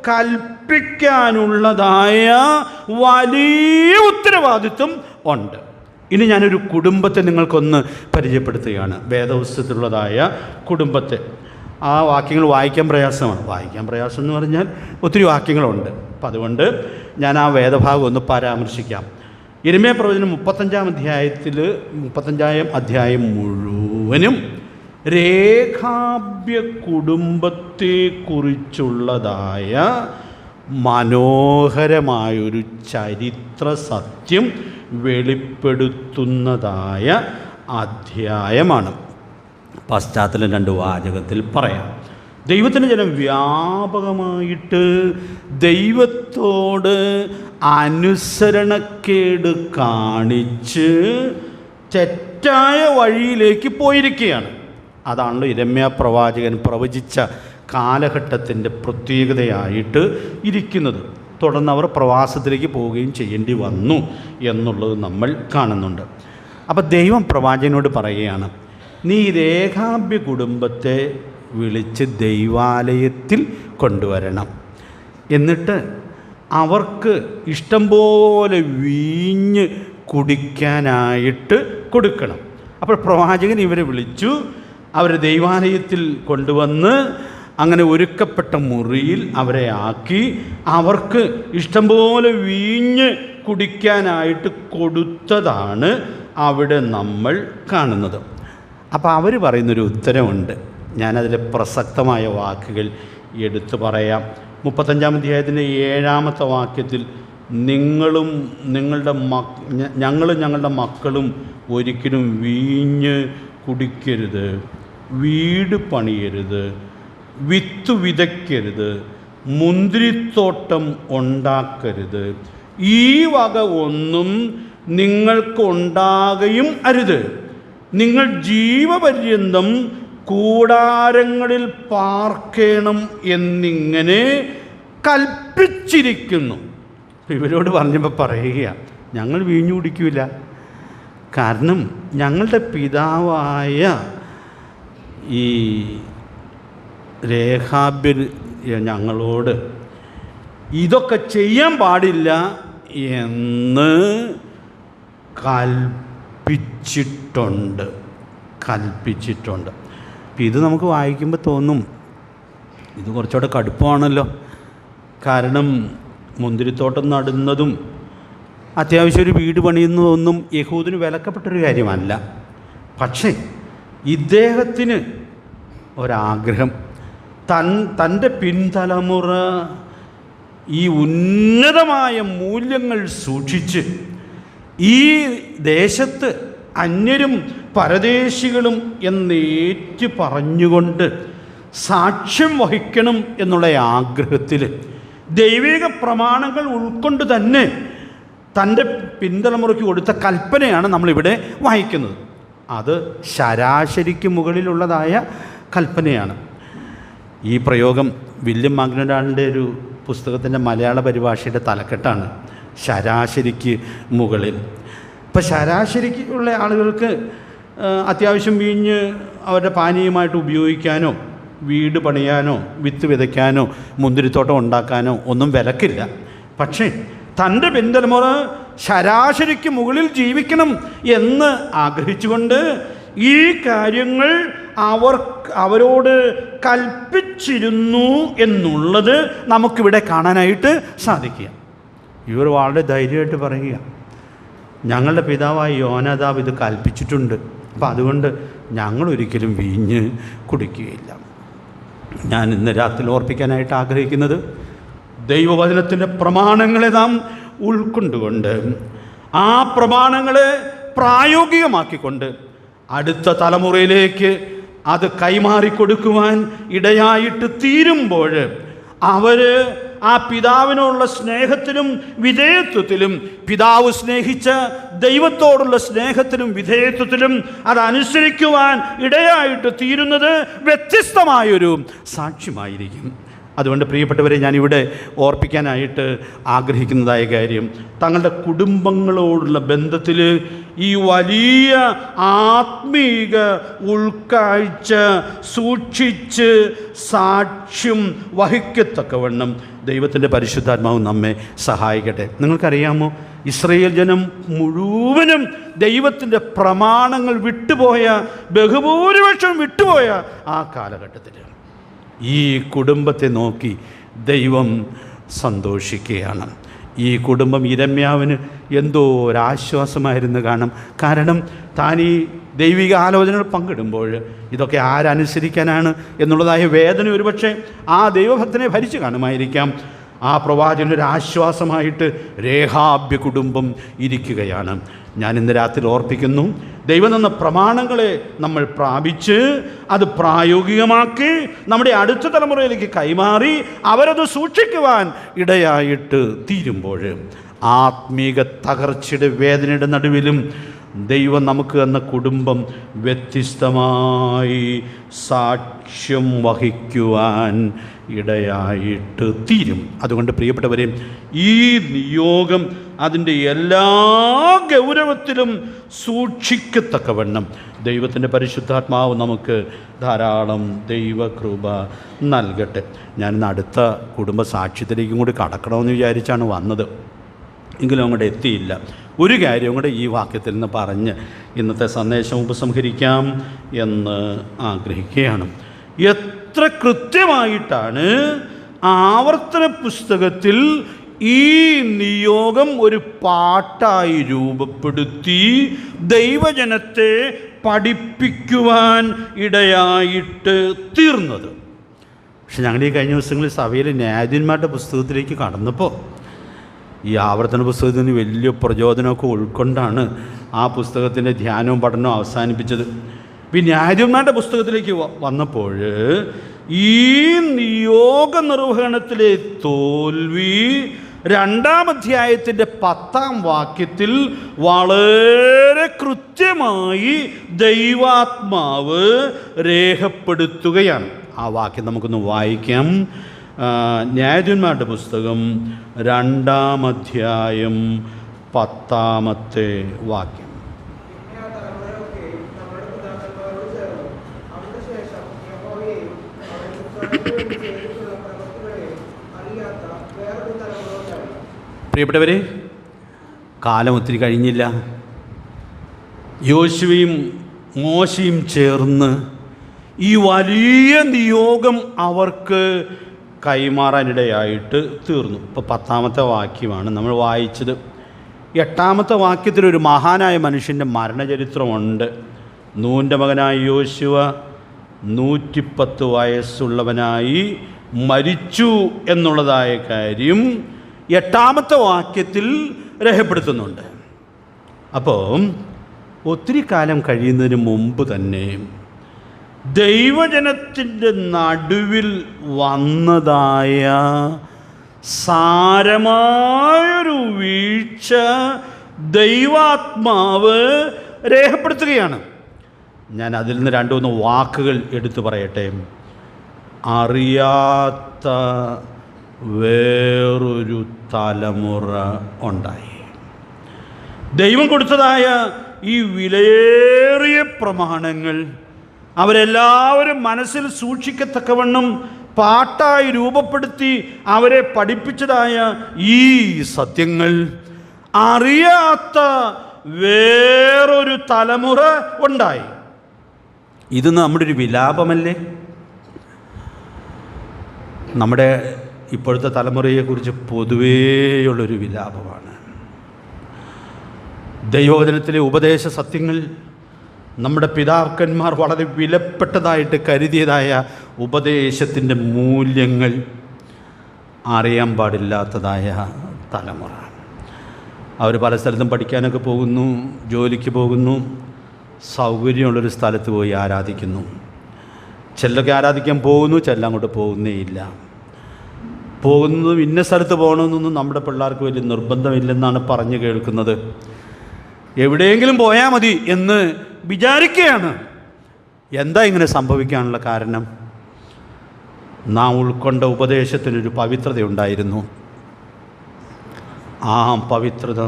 കൽപ്പിക്കാനുള്ളതായ വലിയ ഉത്തരവാദിത്വം ഉണ്ട്. ഇനി ഞാനൊരു കുടുംബത്തെ നിങ്ങൾക്കൊന്ന് പരിചയപ്പെടുത്തുകയാണ്, വേദപുസ്തകത്തിലുള്ളതായ കുടുംബത്തെ. ആ വാക്യങ്ങൾ വായിക്കാൻ പ്രയാസം എന്ന് പറഞ്ഞാൽ ഒത്തിരി വാക്യങ്ങളുണ്ട്. അപ്പം അതുകൊണ്ട് ഞാൻ ആ വേദഭാഗം ഒന്ന് പരാമർശിക്കാം. യിരെമ്യാ പ്രവചനം 35-ാം അധ്യായം മുഴുവനും രേഖാബ്യ കുടുംബത്തെക്കുറിച്ചുള്ളതായ മനോഹരമായൊരു ചരിത്ര സത്യം വെളിപ്പെടുത്തുന്നതായ അധ്യായമാണ്. പശ്ചാത്തലം 2 വാചകത്തിൽ പറയാം. ദൈവത്തിൻ്റെ ജനം വ്യാപകമായിട്ട് ദൈവത്തോട് അനുസരണക്കേട് കാണിച്ച് തെറ്റായ വഴിയിലേക്ക് പോയിരിക്കുകയാണ്. അതാണല്ലോ യിരെമ്യാ പ്രവാചകൻ പ്രവചിച്ച കാലഘട്ടത്തിൻ്റെ പ്രത്യേകതയായിട്ട് ഇരിക്കുന്നത്. തുടർന്ന് അവർ പ്രവാസത്തിലേക്ക് പോവുകയും ചെയ്യേണ്ടി വന്നു എന്നുള്ളത് നമ്മൾ കാണുന്നുണ്ട്. അപ്പോൾ ദൈവം പ്രവാചകനോട് പറയുകയാണ്, നീ രേഖാബ്യ കുടുംബത്തെ വിളിച്ച് ദൈവാലയത്തിൽ കൊണ്ടുവരണം, എന്നിട്ട് അവർക്ക് ഇഷ്ടം പോലെ വീഞ്ഞ് കുടിക്കാനായിട്ട് കൊടുക്കണം. അപ്പോൾ പ്രവാചകൻ ഇവരെ വിളിച്ചു, അവരെ ദൈവാലയത്തിൽ കൊണ്ടുവന്ന് അങ്ങനെ ഒരുക്കപ്പെട്ട മുറിയിൽ അവരെ ആക്കി അവർക്ക് ഇഷ്ടംപോലെ വീഞ്ഞ് കുടിക്കാനായിട്ട് കൊടുത്തതാണ് അവിടെ നമ്മൾ കാണുന്നത്. അപ്പോൾ അവർ പറയുന്നൊരു ഉത്തരമുണ്ട്. ഞാനതിലെ പ്രസക്തമായ വാക്കുകൾ എടുത്തു പറയാം. 35-ാം അധ്യായത്തിൻ്റെ 7-ാമത്തെ വാക്യത്തിൽ ഞങ്ങളും ഞങ്ങളുടെ മക്കളും ഒരിക്കലും വീഞ്ഞ് കുടിക്കരുത്, വീട് പണിയരുത്, വിത്ത് വിതയ്ക്കരുത്, മുന്തിരിത്തോട്ടം ഉണ്ടാക്കരുത്, ഈ വക ഒന്നും നിങ്ങൾക്കുണ്ടാകുകയും അരുത്. നിങ്ങൾ ജീവപര്യന്തം കൂടാരങ്ങളിൽ പാർക്കണം എന്നിങ്ങനെ കൽപ്പിച്ചിരിക്കുന്നു. ഇവരോട് പറഞ്ഞപ്പോൾ പറയുക, ഞങ്ങൾ വീഞ്ഞു കുടിക്കില്ല. കാരണം ഞങ്ങളുടെ പിതാവായ ഈ രേഖാബ്യർ ഞങ്ങളോട് ഇതൊക്കെ ചെയ്യാൻ പാടില്ല എന്ന് കൽപ്പിച്ചിട്ടുണ്ട്. അപ്പം ഇത് നമുക്ക് വായിക്കുമ്പോൾ തോന്നും ഇത് കുറച്ചുകൂടെ കടുപ്പമാണല്ലോ. കാരണം മുന്തിരിത്തോട്ടം നടുന്നതും അത്യാവശ്യം ഒരു വീട് പണിയുന്നതൊന്നും യഹൂദിന് വിലക്കപ്പെട്ടൊരു കാര്യമല്ല. പക്ഷേ ഇദ്ദേഹത്തിന് ഒരാഗ്രഹം, തൻ്റെ പിൻതലമുറ ഈ ഉന്നതമായ മൂല്യങ്ങൾ സൂക്ഷിച്ച് ഈ ദേശത്ത് അന്യരും പരദേശികളും എന്നേറ്റ് പറഞ്ഞുകൊണ്ട് സാക്ഷ്യം വഹിക്കണം എന്നുള്ള ആഗ്രഹത്തിൽ ദൈവിക പ്രമാണങ്ങൾ ഉൾക്കൊണ്ട് തന്നെ തൻ്റെ പിൻതലമുറയ്ക്ക് കൊടുത്ത കൽപ്പനയാണ് നമ്മളിവിടെ വായിക്കുന്നത്. അത് ശരാശരിക്ക് മുകളിലുള്ളതായ കൽപ്പനയാണ്. ഈ പ്രയോഗം വില്യം മാഗ്നഡാളിൻ്റെ ഒരു പുസ്തകത്തിൻ്റെ മലയാള പരിഭാഷയുടെ തലക്കെട്ടാണ്, ശരാശരിക്ക് മുകളിൽ. ഇപ്പം ശരാശരിക്ക് ഉള്ള ആളുകൾക്ക് അത്യാവശ്യം വീഞ്ഞ് അവരുടെ പാനീയമായിട്ട് ഉപയോഗിക്കാനോ വീട് പണിയാനോ വിത്ത് വിതയ്ക്കാനോ മുന്തിരിത്തോട്ടം ഉണ്ടാക്കാനോ ഒന്നും വിലക്കില്ല. പക്ഷേ തൻ്റെ പിൻതലമുറ ശരാശരിക്ക് മുകളിൽ ജീവിക്കണം എന്ന് ആഗ്രഹിച്ചുകൊണ്ട് ഈ കാര്യങ്ങൾ അവരോട് കൽപ്പിച്ചിരുന്നു എന്നുള്ളത് നമുക്കിവിടെ കാണാനായിട്ട് സാധിക്കുക. ഇവർ വളരെ ധൈര്യമായിട്ട് പറയുക, ഞങ്ങളുടെ പിതാവായ യോനാദാബ് ഇത് കൽപ്പിച്ചിട്ടുണ്ട്, അപ്പം അതുകൊണ്ട് ഞങ്ങളൊരിക്കലും വീഞ്ഞ് കുടിക്കുകയില്ല. ഞാൻ ഇന്ന് രാത്രി ഓർപ്പിക്കാനായിട്ട് ആഗ്രഹിക്കുന്നത്, ദൈവവചനത്തിൻ്റെ പ്രമാണങ്ങളെ നാം ഉൾക്കൊണ്ടുകൊണ്ട് ആ പ്രമാണങ്ങളെ പ്രായോഗികമാക്കിക്കൊണ്ട് അടുത്ത തലമുറയിലേക്ക് അത് കൈമാറിക്കൊടുക്കുവാൻ ഇടയായിട്ട് തീരുമ്പോൾ അവർ ആ പിതാവിനോടുള്ള സ്നേഹത്തിലും വിധേയത്വത്തിലും, പിതാവ് സ്നേഹിച്ച ദൈവത്തോടുള്ള സ്നേഹത്തിലും വിധേയത്വത്തിലും അതനുസരിക്കുവാൻ ഇടയായിട്ട് തീരുന്നത് വ്യത്യസ്തമായൊരു സാക്ഷ്യമായിരിക്കും. അതുകൊണ്ട് പ്രിയപ്പെട്ടവരെ, ഞാനിവിടെ ഓർപ്പിക്കാനായിട്ട് ആഗ്രഹിക്കുന്നതായ കാര്യം, തങ്ങളുടെ കുടുംബങ്ങളോടുള്ള ബന്ധത്തിൽ ഈ വലിയ ആത്മീക ഉൾക്കാഴ്ച സൂക്ഷിച്ച് സാക്ഷ്യം വഹിക്കത്തക്കവണ്ണം ദൈവത്തിൻ്റെ പരിശുദ്ധാത്മാവ് നമ്മെ സഹായിക്കട്ടെ. നിങ്ങൾക്കറിയാമോ, ഇസ്രായേൽ ജനം മുഴുവനും ദൈവത്തിൻ്റെ പ്രമാണങ്ങൾ വിട്ടുപോയ, ബഹുഭൂരിപക്ഷം വിട്ടുപോയ ആ കാലഘട്ടത്തിൽ ഈ കുടുംബത്തെ നോക്കി ദൈവം സന്തോഷിക്കുകയാണ്. ഈ കുടുംബം ഇരമ്യാവിന് എന്തോ ഒരാശ്വാസമായിരുന്നു കാണും. കാരണം താൻ ഈ ദൈവിക ആലോചനകൾ പങ്കിടുമ്പോൾ ഇതൊക്കെ ആരനുസരിക്കാനാണ് എന്നുള്ളതായ വേദന ഒരുപക്ഷെ ആ ദൈവഭക്തനെ ഭരിച്ചു കാണുമായിരിക്കാം. ആ പ്രവാചകനൊരു ആശ്വാസമായിട്ട് രേഹാബ്യ കുടുംബം ഇരിക്കുകയാണ്. ഞാൻ ഇന്ന് രാത്രി ഓർപ്പിക്കുന്നു, ദൈവം തന്ന പ്രമാണങ്ങളെ നമ്മൾ പ്രാപിച്ച് അത് പ്രായോഗികമാക്കി നമ്മുടെ അടുത്ത തലമുറയിലേക്ക് കൈമാറി അവരത് സൂക്ഷിക്കുവാൻ ഇടയായിട്ട് തീരുമ്പോൾ ആത്മീക തകർച്ചയുടെ വേദനയുടെ നടുവിലും ദൈവം നമുക്ക് തന്ന കുടുംബം വ്യത്യസ്തമായി സാക്ഷ്യം വഹിക്കുവാൻ ഇടയായിട്ട് തീരും. അതുകൊണ്ട് പ്രിയപ്പെട്ടവരെ, ഈ നിയോഗം അതിൻ്റെ എല്ലാ ഗൗരവത്തിലും സൂക്ഷിക്കത്തക്കവണ്ണം ദൈവത്തിൻ്റെ പരിശുദ്ധാത്മാവ് നമുക്ക് ധാരാളം ദൈവകൃപ നൽകട്ടെ. ഞാനിന്ന് അടുത്ത കുടുംബ സാക്ഷ്യത്തിലേക്കും കൂടി കടക്കണമെന്ന് വിചാരിച്ചാണ് വന്നത്, എങ്കിലും അങ്ങോട്ട് എത്തിയില്ല. ഒരു കാര്യം കൂടെ ഈ വാക്യത്തിൽ നിന്ന് പറഞ്ഞ് ഇന്നത്തെ സന്ദേശം ഉപസംഹരിക്കാം എന്ന് ആഗ്രഹിക്കുകയാണ്. എത്ര കൃത്യമായിട്ടാണ് ആവർത്തന പുസ്തകത്തിൽ ഈ നിയോഗം ഒരു പാട്ടായി രൂപപ്പെടുത്തി ദൈവജനത്തെ പഠിപ്പിക്കുവാൻ ഇടയായിട്ട് തീർന്നത്. പക്ഷെ ഞങ്ങൾ ഈ കഴിഞ്ഞ ദിവസങ്ങളിൽ സഭയിലെ ന്യായാധിപന്മാരുടെ പുസ്തകത്തിലേക്ക് കടന്നപ്പോൾ ഈ ആവർത്തന പുസ്തകത്തിന് വലിയ പ്രചോദനമൊക്കെ ഉൾക്കൊണ്ടാണ് ആ പുസ്തകത്തിൻ്റെ ധ്യാനവും പഠനവും അവസാനിപ്പിച്ചത്. ഈ ന്യായാധിപന്മാരുടെ പുസ്തകത്തിലേക്ക് വന്നപ്പോൾ ഈ നിയോഗ നിർവഹണത്തിലെ തോൽവി 2-ാം അധ്യായത്തിൻ്റെ 10-ാം വാക്യത്തിൽ വളരെ കൃത്യമായി ദൈവാത്മാവ് രേഖപ്പെടുത്തുകയാണ്. ആ വാക്യം നമുക്കൊന്ന് വായിക്കാം. ന്യായാധിപന്മാരുടെ പുസ്തകം 2-ാം അധ്യായം 10-ാമത്തെ വാക്യം. പ്രിയപ്പെട്ടവരെ, കാലം ഒത്തിരി കഴിഞ്ഞില്ല. യോശുവയും മോശയും ചേർന്ന് ഈ വലിയ നിയോഗം അവർക്ക് കൈമാറാനിടയായിട്ട് തീർന്നു. ഇപ്പോൾ 10-ാമത്തെ വാക്യമാണ് നമ്മൾ വായിച്ചത്. 8-ാമത്തെ വാക്യത്തിലൊരു മഹാനായ മനുഷ്യൻ്റെ മരണചരിത്രമുണ്ട്. നൂൻ്റെ മകനായ യോശുവ 110 വയസ്സുള്ളവനായി മരിച്ചു എന്നുള്ളതായ കാര്യം 8-ാമത്തെ വാക്യത്തിൽ രേഖപ്പെടുത്തുന്നുണ്ട്. അപ്പോൾ ഒത്തിരി കാലം കഴിയുന്നതിന് മുമ്പ് തന്നെ ദൈവജനത്തിൻ്റെ നടുവിൽ വന്നതായ സാരമായൊരു വീഴ്ച ദൈവാത്മാവ് രേഖപ്പെടുത്തുകയാണ്. ഞാൻ അതിൽ നിന്ന് 2-3 വാക്കുകൾ എടുത്തു പറയട്ടെ. അറിയാത്ത വേറൊരു തലമുറ ഉണ്ടായി. ദൈവം കൊടുത്തതായ ഈ വിലയേറിയ പ്രമാണങ്ങൾ അവരെല്ലാവരും മനസ്സിൽ സൂക്ഷിക്കത്തക്കവണ്ണം പാട്ടായി രൂപപ്പെടുത്തി അവരെ പഠിപ്പിച്ചതായ ഈ സത്യങ്ങൾ അറിയാത്ത വേറൊരു തലമുറ ഉണ്ടായി. ഇത് നമ്മുടെ ഒരു വിലാപമല്ലേ? നമ്മുടെ ഇപ്പോഴത്തെ തലമുറയെക്കുറിച്ച് പൊതുവേയുള്ളൊരു വിലാപമാണ്. ദൈവവചനത്തിലെ ഉപദേശ സത്യങ്ങൾ, നമ്മുടെ പിതാക്കന്മാർ വളരെ വിലപ്പെട്ടതായിട്ട് കരുതിയതായ ഉപദേശത്തിൻ്റെ മൂല്യങ്ങൾ അറിയാൻ പാടില്ലാത്തതായ തലമുറ. അവർ പല സ്ഥലത്തും പഠിക്കാനൊക്കെ പോകുന്നു, ജോലിക്ക് പോകുന്നു, സൗകര്യമുള്ളൊരു സ്ഥലത്ത് പോയി ആരാധിക്കുന്നു. ചിലരൊക്കെ ആരാധിക്കാൻ പോകുന്നു, ചില അങ്ങോട്ട് പോകുന്നേയില്ല. പോകുന്നതും ഇന്ന സ്ഥലത്ത് പോകണമെന്നൊന്നും നമ്മുടെ പിള്ളേർക്ക് വലിയ നിർബന്ധമില്ലെന്നാണ് പറഞ്ഞു കേൾക്കുന്നത്. എവിടെയെങ്കിലും പോയാൽ മതി എന്ന് വിചാരിക്കുകയാണ്. എന്താ ഇങ്ങനെ സംഭവിക്കാനുള്ള കാരണം? നാം ഉൾക്കൊണ്ട ഉപദേശത്തിനൊരു പവിത്രതയുണ്ടായിരുന്നു. ആ പവിത്രത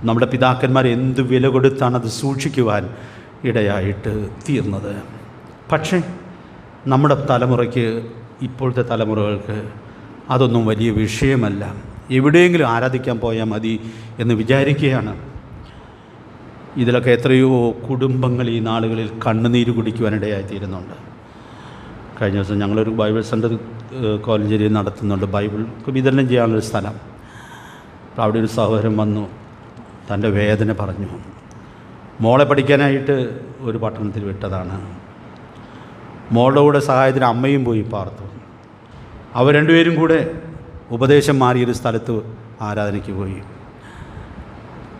നമ്മുടെ പിതാക്കന്മാർ എന്ത് വില കൊടുത്താണ് അത് സൂക്ഷിക്കുവാൻ ഇടയായിട്ട് തീർന്നത്. പക്ഷേ നമ്മുടെ തലമുറയ്ക്ക്, ഇപ്പോഴത്തെ തലമുറകൾക്ക് അതൊന്നും വലിയ വിഷയമല്ല. എവിടെയെങ്കിലും ആരാധിക്കാൻ പോയാൽ മതി എന്ന് വിചാരിക്കുകയാണ്. ഇതിലൊക്കെ എത്രയോ കുടുംബങ്ങൾ ഈ നാളുകളിൽ കണ്ണുനീര് കുടിക്കുവാനിടയായിത്തീരുന്നുണ്ട്. കഴിഞ്ഞ ദിവസം ഞങ്ങളൊരു ബൈബിൾ സെൻ്റർ കോലഞ്ചേരിയിൽ നടത്തുന്നുണ്ട്. ബൈബിൾ വിതരണം ചെയ്യാനുള്ളൊരു സ്ഥലം. അപ്പോൾ അവിടെ ഒരു സഹോദരൻ വന്നു, തൻ്റെ വേദന പറഞ്ഞു. മോളെ പഠിക്കാനായിട്ട് ഒരു പട്ടണത്തിൽ വിട്ടതാണ്. മോളുടെ കൂടെ സഹായത്തിന് അമ്മയും പോയി പാർത്തു. അവർ രണ്ടുപേരും കൂടെ ഉപദേശം മാറിയൊരു സ്ഥലത്ത് ആരാധനയ്ക്ക് പോയി.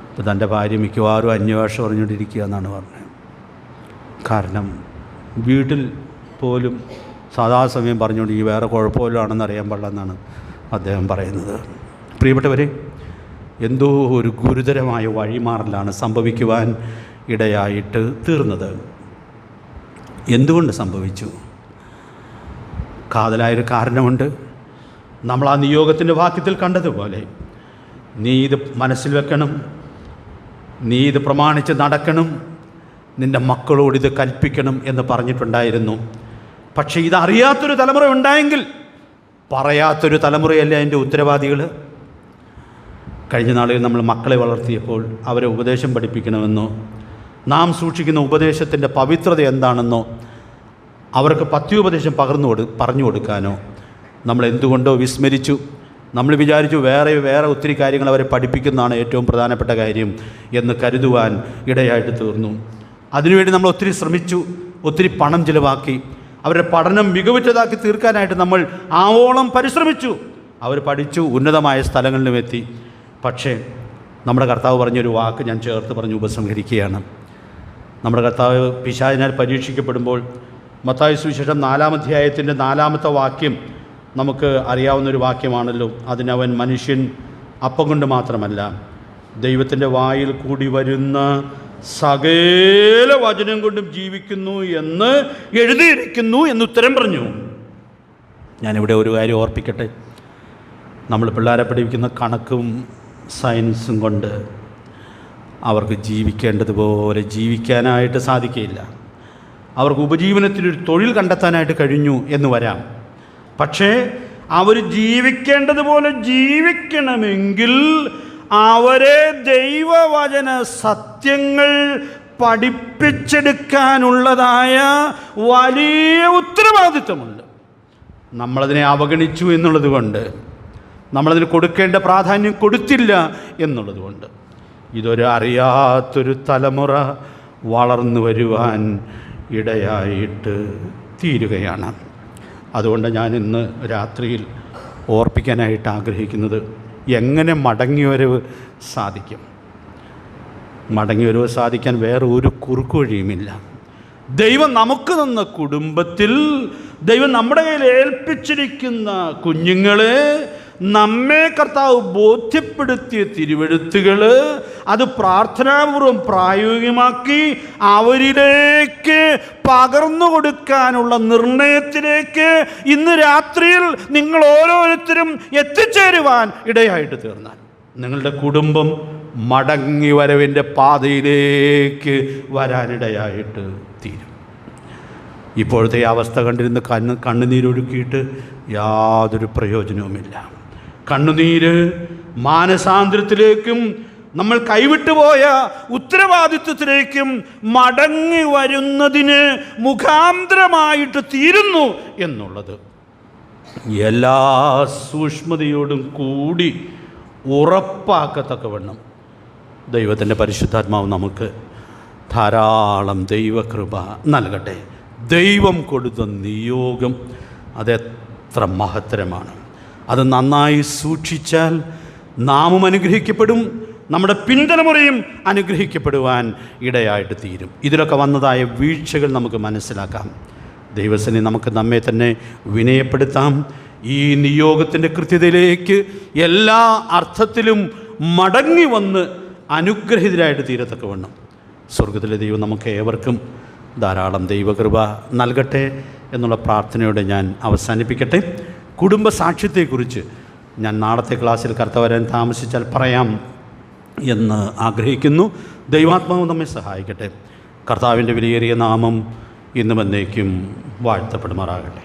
അപ്പോൾ തൻ്റെ ഭാര്യ മിക്കവാറും അന്യഭാഷ പറഞ്ഞുകൊണ്ടിരിക്കുക എന്നാണ് പറഞ്ഞത്. കാരണം വീട്ടിൽ പോലും സാധാസമയം പറഞ്ഞുകൊണ്ട് ഈ വേറെ കുഴപ്പമില്ലാണെന്ന് അറിയാൻ പാടില്ലെന്നാണ് അദ്ദേഹം പറയുന്നത്. പ്രിയപ്പെട്ടവരെ, എന്തോ ഒരു ഗുരുതരമായ വഴിമാറലാണ് സംഭവിക്കുവാൻ ഇടയായിട്ട് തീർന്നത്. എന്തുകൊണ്ട് സംഭവിച്ചു? കാതലായൊരു കാരണമുണ്ട്. നമ്മൾ ആ നിയോഗത്തിൻ്റെ വാക്യത്തിൽ കണ്ടതുപോലെ നീ ഇത് മനസ്സിൽ വെക്കണം, നീ ഇത് പ്രമാണിച്ച് നടക്കണം, നിൻ്റെ മക്കളോട് ഇത് കൽപ്പിക്കണം എന്ന് പറഞ്ഞിട്ടുണ്ടായിരുന്നു. പക്ഷേ ഇതറിയാത്തൊരു തലമുറ ഉണ്ടായെങ്കിൽ പറയാത്തൊരു തലമുറയല്ലേ അതിൻ്റെ ഉത്തരവാദികൾ? കഴിഞ്ഞ നാളുകളിൽ നമ്മൾ മക്കളെ വളർത്തിയപ്പോൾ അവരെ ഉപദേശം പഠിപ്പിക്കണമെന്നോ നാം സൂക്ഷിക്കുന്ന ഉപദേശത്തിൻ്റെ പവിത്രത എന്താണെന്നോ അവർക്ക് പത്യോപദേശം പറഞ്ഞു കൊടുക്കാനോ നമ്മൾ എന്തുകൊണ്ടോ വിസ്മരിച്ചു. നമ്മൾ വിചാരിച്ചു വേറെ ഒത്തിരി കാര്യങ്ങൾ അവരെ പഠിപ്പിക്കുന്നതാണ് ഏറ്റവും പ്രധാനപ്പെട്ട കാര്യം എന്ന് കരുതുവാൻ ഇടയായിട്ട് തീർന്നു. അതിനുവേണ്ടി നമ്മൾ ഒത്തിരി ശ്രമിച്ചു, ഒത്തിരി പണം ചിലവാക്കി, അവരുടെ പഠനം മികവുറ്റതാക്കി തീർക്കാനായിട്ട് നമ്മൾ ആവോളം പരിശ്രമിച്ചു. അവർ പഠിച്ചു, ഉന്നതമായ സ്ഥലങ്ങളിലും എത്തി. പക്ഷേ നമ്മുടെ കർത്താവ് പറഞ്ഞൊരു വാക്ക് ഞാൻ ചേർത്ത് പറഞ്ഞ് ഉപസംഹരിക്കുകയാണ്. നമ്മുടെ കർത്താവ് പിശാചിനാൽ പരീക്ഷിക്കപ്പെടുമ്പോൾ മത്തായി സുവിശേഷം 4-ാം അധ്യായത്തിൻ്റെ 4-ാമത്തെ വാക്യം നമുക്ക് അറിയാവുന്നൊരു വാക്യമാണല്ലോ. അതിനവൻ മനുഷ്യൻ അപ്പം കൊണ്ട് മാത്രമല്ല ദൈവത്തിൻ്റെ വായിൽ കൂടി വരുന്ന സകല വചനം കൊണ്ടും ജീവിക്കുന്നു എന്ന് എഴുതിയിരിക്കുന്നു എന്നുത്തരം പറഞ്ഞു. ഞാനിവിടെ ഒരു കാര്യം ഓർപ്പിക്കട്ടെ. നമ്മൾ പിള്ളേരെ പഠിപ്പിക്കുന്ന കണക്കും സയൻസും കൊണ്ട് അവർക്ക് ജീവിക്കേണ്ടതുപോലെ ജീവിക്കാനായിട്ട് സാധിക്കുകയില്ല. അവർക്ക് ഉപജീവനത്തിനൊരു തൊഴിൽ കണ്ടെത്താനായിട്ട് കഴിഞ്ഞു എന്ന് വരാം. പക്ഷേ അവർ ജീവിക്കേണ്ടതുപോലെ ജീവിക്കണമെങ്കിൽ അവരെ ദൈവവചന സത്യങ്ങൾ പഠിപ്പിച്ചെടുക്കാനുള്ളതായ വലിയ ഉത്തരവാദിത്വമുണ്ട്. നമ്മളതിനെ അവഗണിച്ചു എന്നുള്ളത് കൊണ്ട്, നമ്മളതിന് കൊടുക്കേണ്ട പ്രാധാന്യം കൊടുത്തില്ല എന്നുള്ളത് കൊണ്ട് ഇതൊരു അറിയാത്തൊരു തലമുറ വളർന്നു വരുവാൻ ഇടയായിട്ട് തീരുകയാണ്. അതുകൊണ്ട് ഞാൻ ഇന്ന് രാത്രിയിൽ ഓർപ്പിക്കാനായിട്ട് ആഗ്രഹിക്കുന്നത്, എങ്ങനെ മടങ്ങിവരവ് സാധിക്കും? മടങ്ങിവരവ് സാധിക്കാൻ വേറെ ഒരു കുറുക്കുവഴിയുമില്ല. ദൈവം നമുക്ക് തന്ന കുടുംബത്തിൽ, ദൈവം നമ്മുടെ കയ്യിൽ ഏൽപ്പിച്ചിരിക്കുന്ന കുഞ്ഞുങ്ങളെ നമ്മെ കർത്താവ് ബോധ്യപ്പെടുത്തിയ തിരുവെഴുത്തുകൾ അത് പ്രാർത്ഥനാപൂർവം പ്രായോഗികമാക്കി അവരിലേക്ക് പകർന്നു കൊടുക്കാനുള്ള നിർണയത്തിലേക്ക് ഇന്ന് രാത്രിയിൽ നിങ്ങൾ ഓരോരുത്തരും എത്തിച്ചേരുവാൻ ഇടയായിട്ട് തീർന്നാൽ നിങ്ങളുടെ കുടുംബം മടങ്ങി വരവിൻ്റെ പാതയിലേക്ക് വരാനിടയായിട്ട് തീരും. ഇപ്പോഴത്തെ അവസ്ഥ കണ്ടിരുന്ന് കണ്ണുനീരൊഴുക്കിയിട്ട് യാതൊരു പ്രയോജനവുമില്ല. കണ്ണുനീര് മാനസാന്തരത്തിലേക്കും നമ്മൾ കൈവിട്ടുപോയ ഉത്തരവാദിത്വത്തിലേക്കും മടങ്ങി വരുന്നതിന് മുഖാന്തരമായിട്ട് തീരുന്നു എന്നുള്ളത് എല്ലാ സൂക്ഷ്മതയോടും കൂടി ഉറപ്പാക്കത്തക്കവണ്ണം ദൈവത്തിൻ്റെ പരിശുദ്ധാത്മാവ് നമുക്ക് ധാരാളം ദൈവകൃപ നൽകട്ടെ. ദൈവം കൊടുത്ത നിയോഗം അതെത്ര മഹത്തരമാണ്. അത് നന്നായി സൂക്ഷിച്ചാൽ നാമും അനുഗ്രഹിക്കപ്പെടും, നമ്മുടെ പിൻതലമുറയും അനുഗ്രഹിക്കപ്പെടുവാൻ ഇടയായിട്ട് തീരും. ഇതിലൊക്കെ വന്നതായ വീഴ്ചകൾ നമുക്ക് മനസ്സിലാക്കാം. ദൈവസനെ നമുക്ക് നമ്മെ തന്നെ വിനയപ്പെടുത്താം. ഈ നിയോഗത്തിൻ്റെ കൃത്യതയിലേക്ക് എല്ലാ അർത്ഥത്തിലും മടങ്ങി വന്ന് അനുഗ്രഹിതരായിട്ട് തീരത്തക്കവണ്ണം സ്വർഗത്തിലെ ദൈവം നമുക്ക് ഏവർക്കും ധാരാളം ദൈവകൃപ നൽകട്ടെ എന്നുള്ള പ്രാർത്ഥനയോടെ ഞാൻ അവസാനിപ്പിക്കട്ടെ. കുടുംബ സാക്ഷ്യത്തെക്കുറിച്ച് ഞാൻ നാളത്തെ ക്ലാസ്സിൽ കർത്താവ് വരാൻ താമസിച്ചാൽ പറയാം എന്ന് ആഗ്രഹിക്കുന്നു. ദൈവാത്മാവ് നമ്മെ സഹായിക്കട്ടെ. കർത്താവിൻ്റെ വിലയേറിയ നാമം ഇന്നും എന്നേക്കും വാഴ്ത്തപ്പെടുമാറാകട്ടെ.